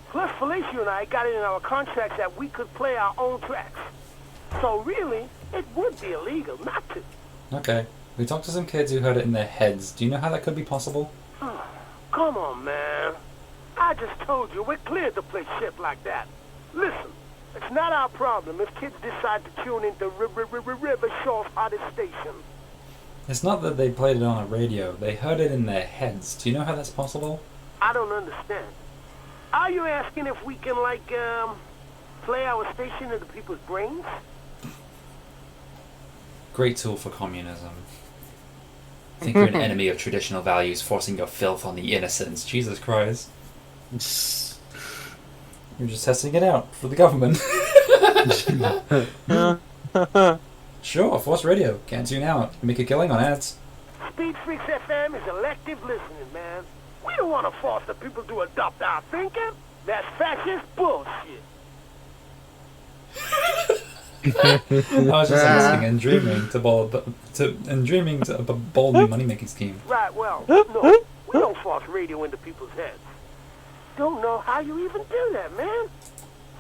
Plus, Felicia and I got it in our contracts that we could play our own tracks. So really, it would be illegal not to. Okay. We talked to some kids who heard it in their heads. Do you know how that could be possible? Come on, man. I just told you we're cleared to play shit like that. Listen, it's not our problem if kids decide to tune into River Shore's hottest station. It's not that they played it on a radio. They heard it in their heads. Do you know how that's possible? I don't understand. Are you asking if we can, like, play our station into people's brains? Great tool for communism. Think you're an enemy of traditional values, forcing your filth on the innocents. Jesus Christ. You're just testing it out for the government. Sure, force radio. Can't tune out. Make a killing on ads. Speed Freaks FM is elective listening, man. We don't want to force the people to adopt our thinking. That's fascist bullshit. I was just asking and dreaming to a bold new money-making scheme. Right, well, no, we don't force radio into people's heads. Don't know how you even do that, man.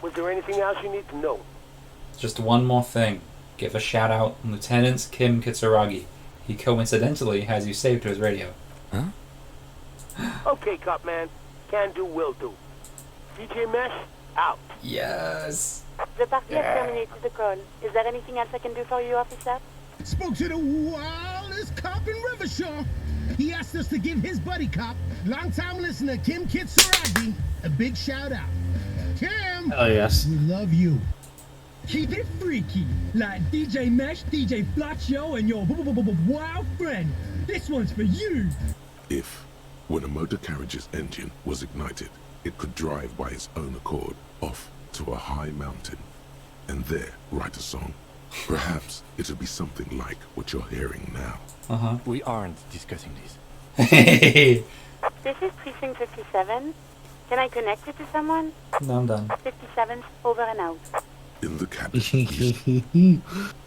Was there anything else you need to know? Just one more thing. Give a shout out Lieutenant Kim Kitsuragi. He coincidentally has you saved to his radio. Huh? Okay, cop man. Can do, will do. DJ Mesh, out. Yes. The party has terminated the call. Is there anything else I can do for you, officer? Spoke to the wildest cop in Rivershore. He asked us to give his buddy cop, longtime listener Kim Kitsuragi, a big shout out. Kim! Oh, yes. We love you. Keep it freaky, like DJ Mesh, DJ Flacho, and your wild friend. This one's for you. If, when a motor carriage's engine was ignited, it could drive by its own accord off to a high mountain, and there write a song, perhaps it'll be something like what you're hearing now. We aren't discussing this. This is Precinct 57. Can I connect you to someone? No, I'm done. 57, over and out. In the cabin.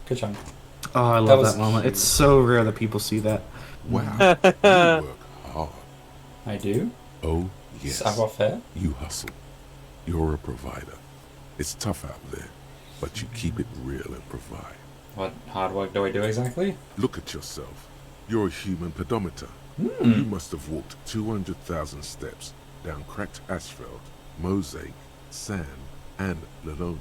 Good job. Oh, I love that moment. It's so rare that people see that. Wow, you work hard. I do? Oh, yes. Savoir-faire? You hustle. You're a provider. It's tough out there, but you keep it real and provide. What hard work do I do exactly? Look at yourself. You're a human pedometer. Mm. You must have walked 200,000 steps down cracked asphalt, mosaic, sand, and linoleum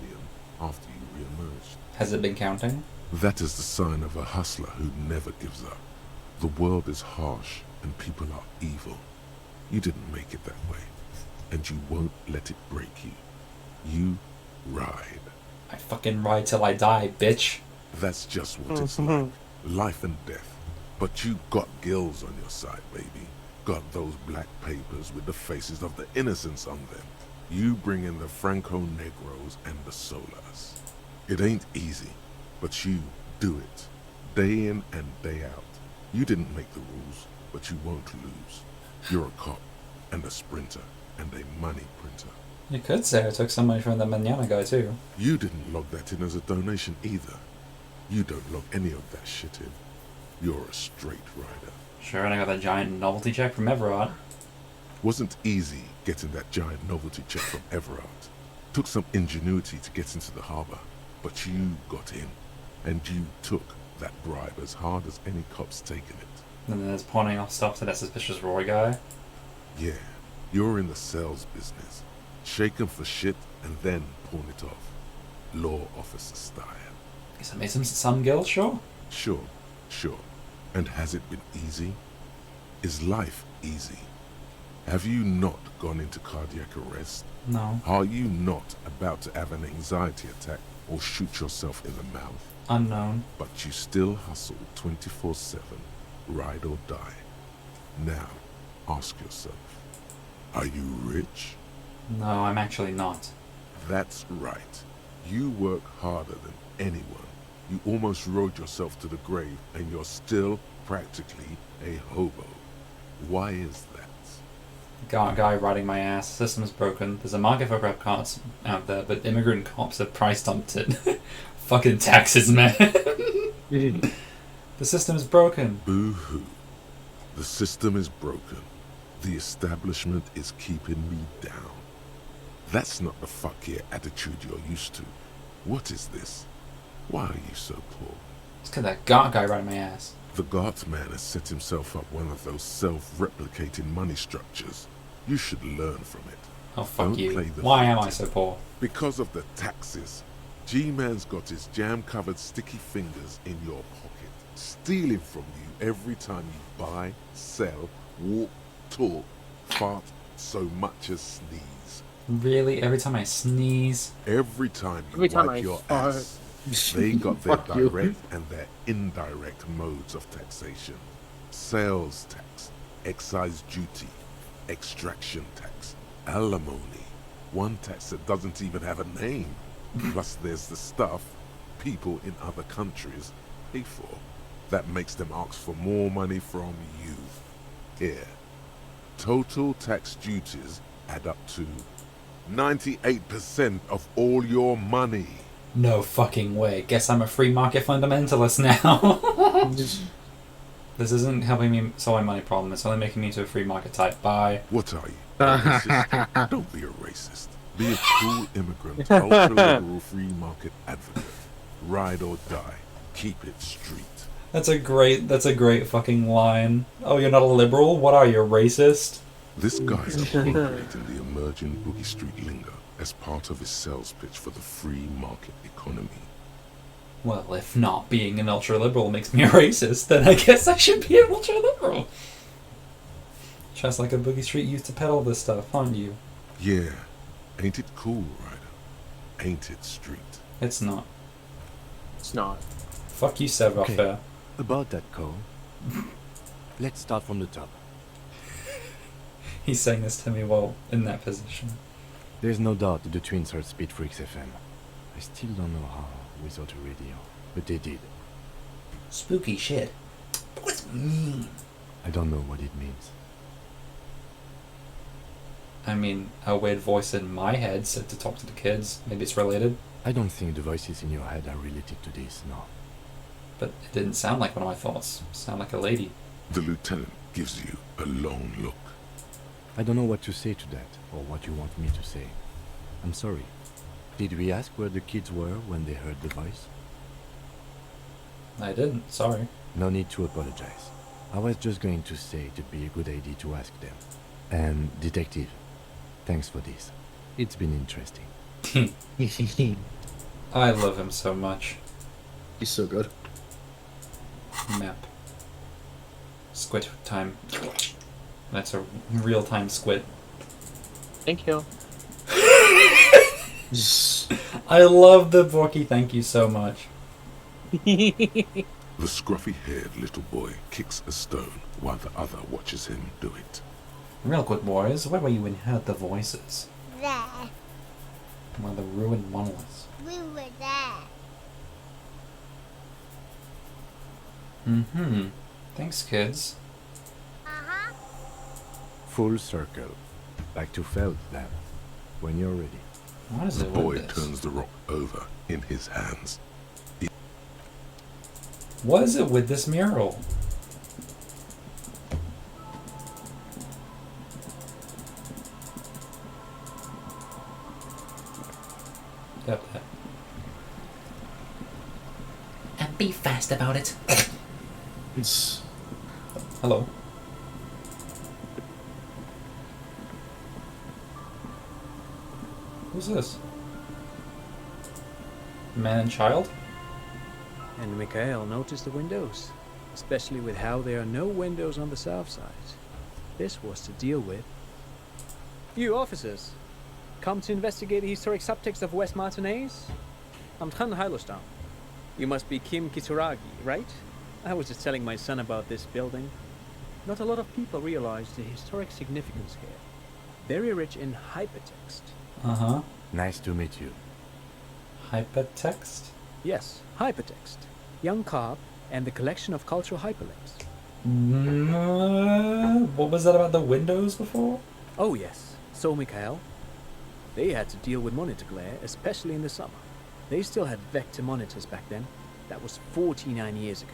after you re-emerged. Has it been counting? That is the sign of a hustler who never gives up. The world is harsh and people are evil. You didn't make it that way, and you won't let it break you. You ride. I fucking ride till I die, bitch. That's just what it's like. Life and death. But you got gills on your side, baby. Got those black papers with the faces of the innocents on them. You bring in the Franco-Negros and the Solas. It ain't easy, but you do it. Day in and day out. You didn't make the rules, but you won't lose. You're a cop, and a sprinter, and a money printer. You could say I took some money from the Manana guy too. You didn't log that in as a donation either. You don't log any of that shit in. You're a straight rider. Sure, and I got that giant novelty check from Everard. Wasn't easy getting that giant novelty check from Everard. Took some ingenuity to get into the harbor, but you got in, and you took that bribe as hard as any cop's taken it. And then there's pawning off stuff to that suspicious Roy guy. Yeah, you're in the sales business. Shake 'em for shit and then pawn it off. Law officer style. Guess I made some guild, sure? Sure. And has it been easy? Is life easy? Have you not gone into cardiac arrest? No. Are you not about to have an anxiety attack or shoot yourself in the mouth? Unknown. But you still hustle 24/7, ride or die. Now, ask yourself, are you rich? No, I'm actually not. That's right. You work harder than anyone. You almost rode yourself to the grave, and you're still practically a hobo. Why is that? Got a guy riding my ass. System's broken. There's a market for prep cards out there, but immigrant cops have price dumped it. Fucking taxes, man. The system is broken. Boo-hoo. The system is broken. The establishment is keeping me down. That's not the fuck yeah attitude you're used to. What is this? Why are you so poor? It's because that Gart guy riding my ass. The Gart man has set himself up one of those self-replicating money structures. You should learn from it. Oh, fuck Don't you. play the Why am victim. I so poor? Because of the taxes. G-Man's got his jam-covered sticky fingers in your pocket, stealing from you every time you buy, sell, walk, talk, fart, so much as sneeze. Really? Every time I sneeze? Every time you Every time wipe I your fart. ass. They got their Fuck you. direct and their indirect modes of taxation. Sales tax, excise duty, extraction tax, alimony. One tax that doesn't even have a name. Plus there's the stuff people in other countries pay for. That makes them ask for more money from you. Here. Total tax duties add up to 98% of all your money. No fucking way. Guess I'm a free market fundamentalist now. This isn't helping me solve my money problem. It's only making me into a free market type. Bye. What are you? A racist? Don't be a racist. Be a cool immigrant, ultra-liberal free market advocate. Ride or die. Keep it street. That's a great fucking line. Oh, you're not a liberal? What are you, a racist? This guy's appropriating the emerging Boogie Street lingo as part of his sales pitch for the free market economy. Well, if not being an ultra-liberal makes me a racist, then I guess I should be an ultra-liberal. Just like a Boogie Street used to peddle this stuff, aren't you? Yeah. Ain't it cool, Ryder? Ain't it street? It's not. It's not. Fuck you, Sever Okay. Fair. About that call, let's start from the top. He's saying this to me while in that position. There's no doubt that the twins heard Speed Freaks FM. I still don't know how without a radio, but they did. Spooky shit. What's it mean? I don't know what it means. I mean, a weird voice in my head said to talk to the kids. Maybe it's related. I don't think the voices in your head are related to this, no. But it didn't sound like one of my thoughts. It sounded like a lady. The lieutenant gives you a long look. I don't know what to say to that, or what you want me to say. I'm sorry. Did we ask where the kids were when they heard the voice? I didn't, sorry. No need to apologize. I was just going to say it'd be a good idea to ask them. And, Detective, thanks for this. It's been interesting. I love him so much. He's so good. Map. Squid time. That's a real-time squid. Thank you. I love the Borky thank you so much. The scruffy-haired little boy kicks a stone while the other watches him do it. Real quick, boys, where were you when you heard the voices? There. Well, the ruined monoliths. We were there. Mm-hmm. Thanks, kids. Uh-huh. Full circle. Back to Feld, then. When you're ready. What is The it boy with this? turns the rock over in his hands. What is it with this mural? Yep. And be fast about it. Hello. Who's this? Man and child? And Mikhail noticed the windows, especially with how there are no windows on the south side. This was to deal with. You officers, come to investigate the historic subtext of West Martinez? I'm Tran Heilostam. You must be Kim Kitsuragi, right? I was just telling my son about this building. Not a lot of people realize the historic significance here. Very rich in hypertext. Uh-huh. Nice to meet you. Hypertext? Yes, hypertext. Young Carp and the collection of cultural hyperlinks. What was that about the windows before? Oh yes, so Mikhail. They had to deal with monitor glare, especially in the summer. They still had vector monitors back then. That was 49 years ago.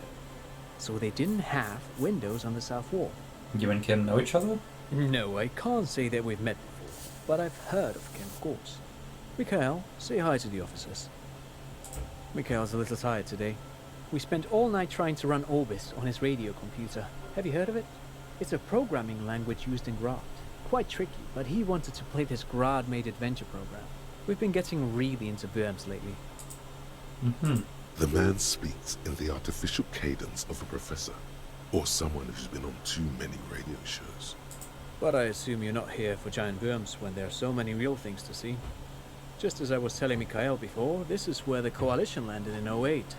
So they didn't have windows on the south wall. You and Kim know each other? No, I can't say that we've met before, but I've heard of Kim, of course. Mikhail, say hi to the officers. Mikhail's a little tired today. We spent all night trying to run Orbis on his radio computer. Have you heard of it? It's a programming language used in Grad. Quite tricky, but he wanted to play this Grad-made adventure program. We've been getting really into Worms lately. The man speaks in the artificial cadence of a professor, or someone who's been on too many radio shows. But I assume you're not here for giant worms when there are so many real things to see. Just as I was telling Mikhail before, this is where the Coalition landed in '08.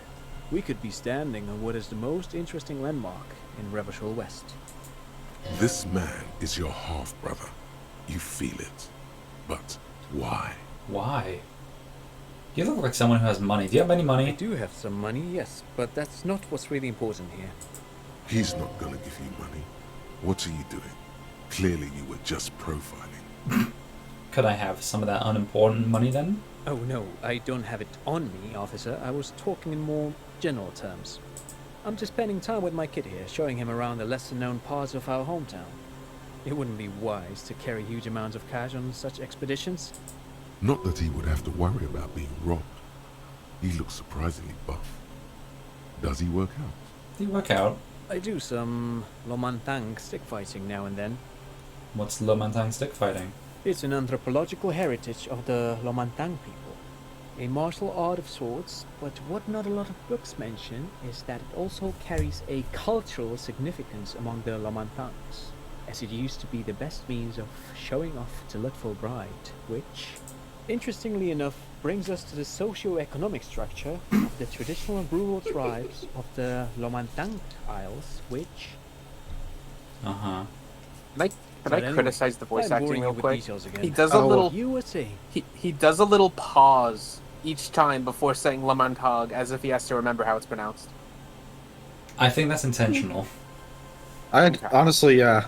We could be standing on what is the most interesting landmark in Revachol West. This man is your half-brother. You feel it. But why? Why? You look like someone who has money. Do you have any money? I do have some money, yes, but that's not what's really important here. He's not gonna give you money. What are you doing? Clearly you were just profiling. Could I have some of that unimportant money then? Oh no, I don't have it on me, officer. I was talking in more general terms. I'm just spending time with my kid here, showing him around the lesser-known parts of our hometown. It wouldn't be wise to carry huge amounts of cash on such expeditions. Not that he would have to worry about being robbed. He looks surprisingly buff. Does he work out? Do you work out? I do some Lomantang stick fighting now and then. What's Lomantang stick fighting? It's an anthropological heritage of the Lomantang people. A martial art of sorts, but what not a lot of books mention is that it also carries a cultural significance among the Lomantangs, as it used to be the best means of showing off to look for a bride, which, interestingly enough, brings us to the socio-economic structure of the traditional rural tribes of the Lomantang Isles, which... Can I criticize the voice acting real quick? Again. He does a little. You were saying. He does a little pause each time before saying Lamantag, as if he has to remember how it's pronounced. I think that's intentional. Honestly, yeah.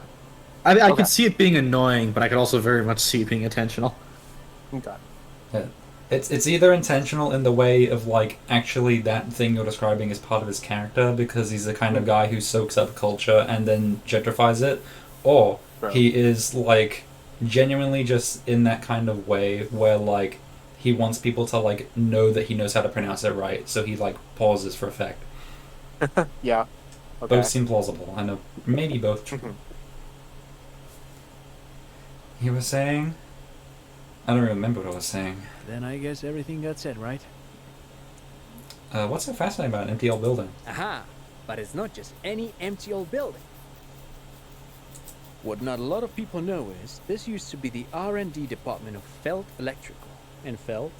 I could see it being annoying, but I could also very much see it being intentional. Okay. Yeah. It's either intentional in the way of, like, actually that thing you're describing is part of his character because he's the kind of guy who soaks up culture and then gentrifies it, or he is, like, genuinely just in that kind of way where, like, he wants people to, like, know that he knows how to pronounce it right, so he, like, pauses for effect. Yeah. Okay. Both seem plausible. I know maybe both true. You were saying? I don't remember what I was saying. Then I guess everything got said, right? What's so fascinating about an empty old building? Aha! But it's not just any empty old building. What not a lot of people know is, this used to be the R&D department of Felt Electrical. And Felt,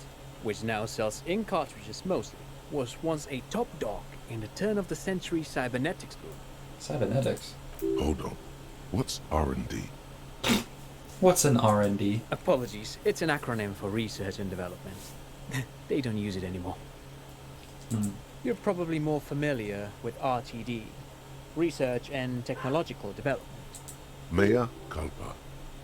which now sells ink cartridges mostly, was once a top dog in the turn-of-the-century cybernetics boom. Cybernetics? Hold on. What's R&D? What's an R&D? Apologies, it's an acronym for research and development. They don't use it anymore. You're probably more familiar with RTD, Research and Technological Development. Mayor Kalpa,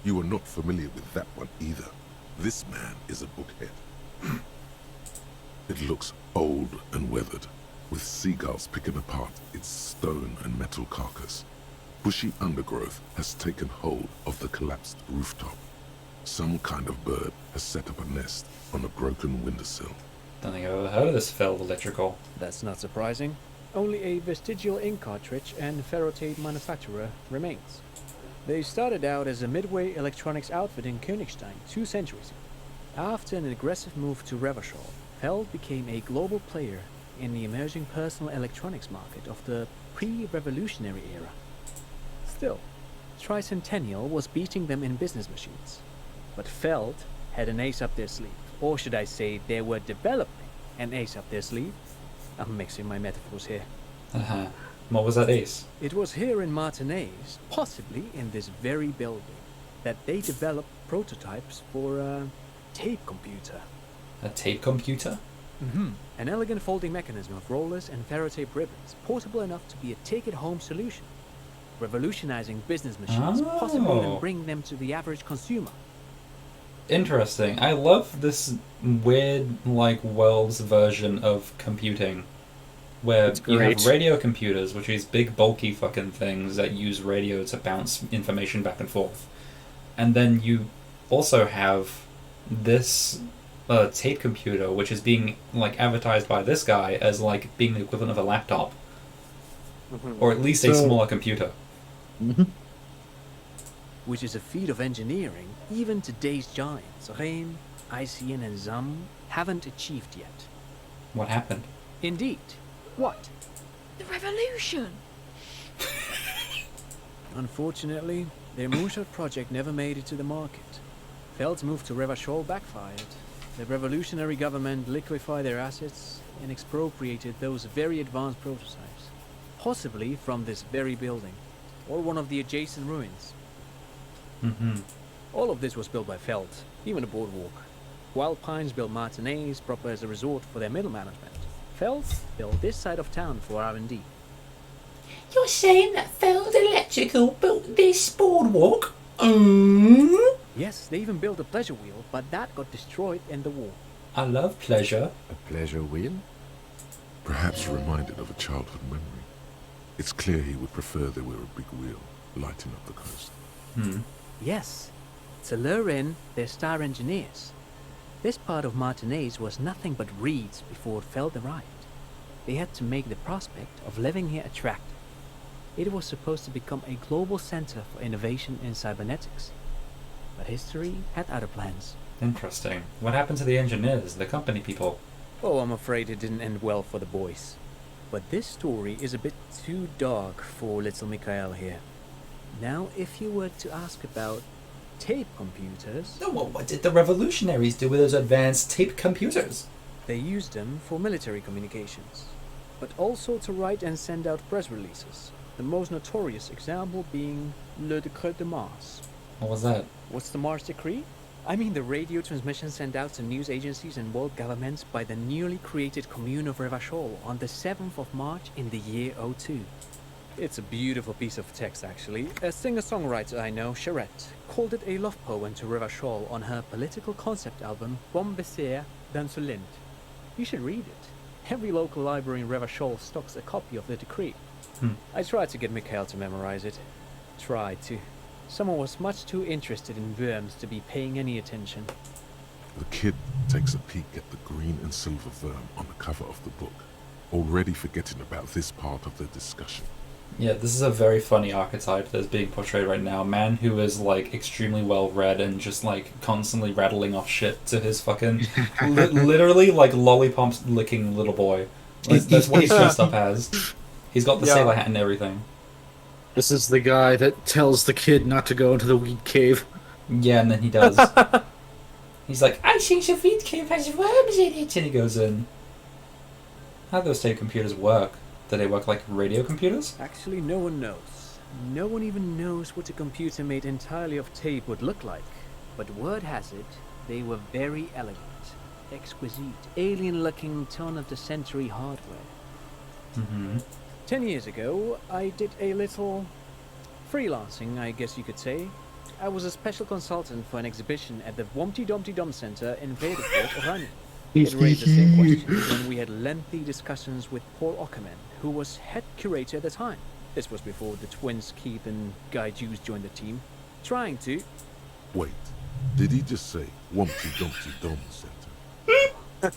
you are not familiar with that one either. This man is a bookhead. It looks old and weathered, with seagulls picking apart its stone and metal carcass. Bushy undergrowth has taken hold of the collapsed rooftop. Some kind of bird has set up a nest on a broken windowsill. Don't think I've ever heard of this Felt Electrical. That's not surprising. Only a vestigial ink cartridge and ferrotape manufacturer remains. They started out as a midway electronics outfit in Königstein 2 centuries ago. After an aggressive move to Revachol, Feld became a global player in the emerging personal electronics market of the pre-revolutionary era. Still, Tricentennial was beating them in business machines. But Feld had an ace up their sleeve. Or should I say, they were developing an ace up their sleeve? I'm mixing my metaphors here. What was that ace? It was here in Martinez, possibly in this very building, that they developed prototypes for a tape computer. A tape computer? An elegant folding mechanism of rollers and ferrotape ribbons, portable enough to be a take-it-home solution. Revolutionizing business machines, possibly even bringing them to the average consumer. Interesting. I love this weird, like, world's version of computing. Where you have radio computers, which are these big, bulky fucking things that use radio to bounce information back and forth. And then you also have this tape computer, which is being, like, advertised by this guy as, like, being the equivalent of a laptop. Or at least a smaller computer. Which is a feat of engineering even today's giants, Rein, ICN and Zam, haven't achieved yet. What happened? Indeed. What? The revolution! Unfortunately, their moonshot project never made it to the market. Feld's move to Revachol backfired. The revolutionary government liquefied their assets and expropriated those very advanced prototypes. Possibly from this very building, or one of the adjacent ruins. All of this was built by Feld, even the boardwalk. Wild Pines built Martinez proper as a resort for their middle management. Feld built this side of town for R&D. You're saying that Feld Electrical built this boardwalk? Yes, they even built a pleasure wheel, but that got destroyed in the war. I love pleasure. A pleasure wheel? Perhaps reminded of a childhood memory. It's clear he would prefer there were a big wheel lighting up the coast. Yes, to lure in their star engineers. This part of Martinez was nothing but reeds before Feld arrived. They had to make the prospect of living here attractive. It was supposed to become a global center for innovation in cybernetics. But history had other plans. Interesting. What happened to the engineers, the company people? Oh, I'm afraid it didn't end well for the boys. But this story is a bit too dark for little Mikhail here. Now, if you were to ask about tape computers... No, what did the revolutionaries do with those advanced tape computers? They used them for military communications, but also to write and send out press releases. The most notorious example being Le Décret de Mars. What was that? What's the Mars Decree? I mean the radio transmission sent out to news agencies and world governments by the newly created Commune of Revachol on the 7th of March in the year 02. It's a beautiful piece of text, actually. A singer-songwriter I know, Charette, called it a love poem to Revachol on her political concept album, Bon Baiser d'Insolente. You should read it. Every local library in Revachol stocks a copy of the decree. I tried to get Mikhail to memorize it. Tried to. Someone was much too interested in worms to be paying any attention. The kid takes a peek at the green and silver worm on the cover of the book, already forgetting about this part of the discussion. Yeah, this is a very funny archetype that's being portrayed right now. A man who is, like, extremely well-read and just, like, constantly rattling off shit to his fucking... literally, like, lollipops-licking little boy. Like, that's what he's dressed up as. He's got the sailor hat and everything. This is the guy that tells the kid not to go into the weed cave. Yeah, and then he does. He's like, I think the weed cave has worms in it! And he goes in. How do those tape computers work? Do they work like radio computers? Actually, no one knows. No one even knows what a computer made entirely of tape would look like. But word has it, they were very elegant, exquisite, alien-looking turn-of-the-century hardware. 10 years ago, I did a little freelancing, I guess you could say. I was a special consultant for an exhibition at the Wompty Dumpty Dum Center in Vedeport, Oranje. It raised the same question when we had lengthy discussions with Paul Ockerman, who was head curator at the time. This was before the twins Keith and Guy Hughes joined the team, trying to... Wait, did he just say Wumpty Dumpty Dum Center?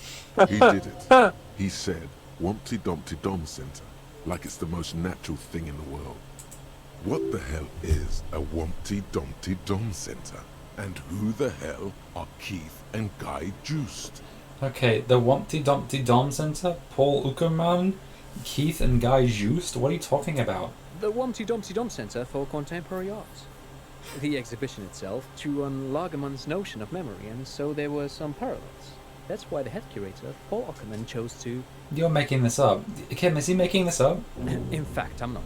He did it. He said Wumpty Dumpty Dum Center, like it's the most natural thing in the world. What the hell is a Wumpty Dumpty Dum Center? And who the hell are Keith and Guy Juiced? Okay, the Wumpty Dumpty Dom Center, Paul Uckerman, Keith and Guy Joost, what are you talking about? The Wumpty Dumpty Dum Center for Contemporary Art. The exhibition itself drew on Lagerman's notion of memory, and so there were some parallels. That's why the head curator, Paul Ockerman, chose to... You're making this up. Kim, is he making this up? In fact, I'm not.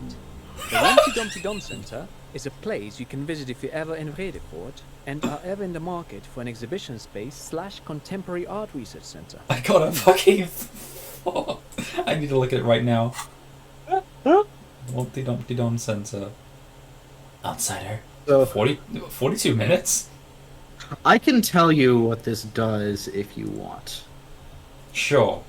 The Wumpty Dumpty Dum Center is a place you can visit if you're ever in Vredefort and are ever in the market for an exhibition space / contemporary art research center. I got a fucking... I need to look at it right now. Humpty Dumpty Dum Center. Outsider. So 42 minutes? I can tell you what this does if you want. Sure.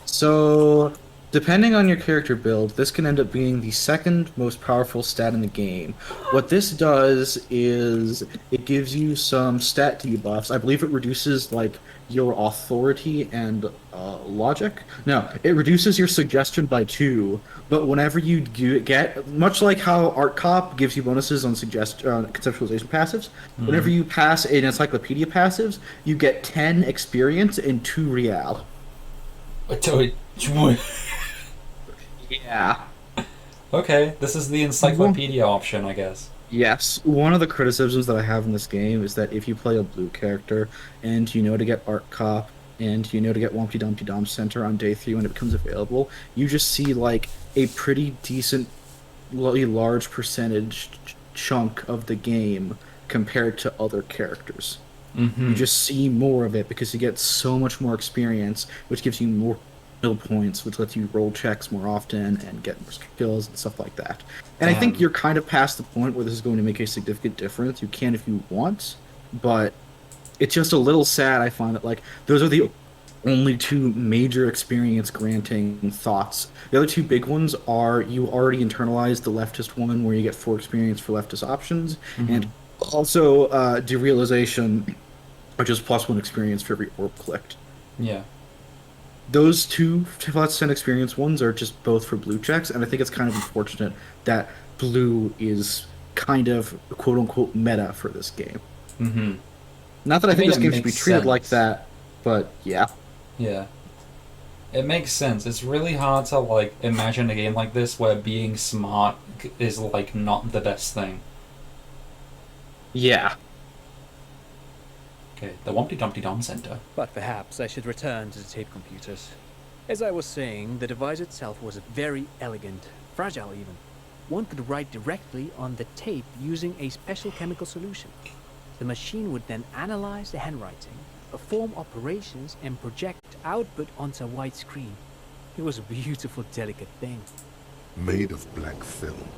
So, depending on your character build, this can end up being the second most powerful stat in the game. What this does is it gives you some stat debuffs. I believe it reduces like your authority and logic. No, it reduces your suggestion by 2. But whenever you do get, much like how Art Cop gives you bonuses on conceptualization passives, whenever you pass an encyclopedia passives, you get 10 experience and 2 real. Yeah. Okay, this is the encyclopedia option, I guess. Yes. One of the criticisms that I have in this game is that if you play a blue character and you know to get Art Cop and you know to get Wumpty Dumpty Dom Center on day 3 when it becomes available, you just see like a pretty decent, large percentage chunk of the game compared to other characters. Mm-hmm. You just see more of it because you get so much more experience, which gives you more skill points, which lets you roll checks more often and get more skills and stuff like that. And I think you're kind of past the point where this is going to make a significant difference. You can if you want, but it's just a little sad, I find, that like those are the only 2 major experience granting thoughts. The other 2 big ones are you already internalized the leftist one where you get 4 experience for leftist options, and also derealization, which is +1 experience for every orb clicked. Yeah. Those 2 +10 experience ones are just both for blue checks, and I think it's kind of unfortunate that blue is kind of quote-unquote meta for this game. Mm-hmm. Not that I think this game should be treated like that, but yeah. Yeah. It makes sense. It's really hard to, like, imagine a game like this where being smart is, like, not the best thing. Yeah. Okay, the Wumpty Dumpty Dom Center. But perhaps I should return to the tape computers. As I was saying, the device itself was very elegant, fragile even. One could write directly on the tape using a special chemical solution. The machine would then analyze the handwriting, perform operations, and project output onto a white screen. It was a beautiful, delicate thing. Made of black film,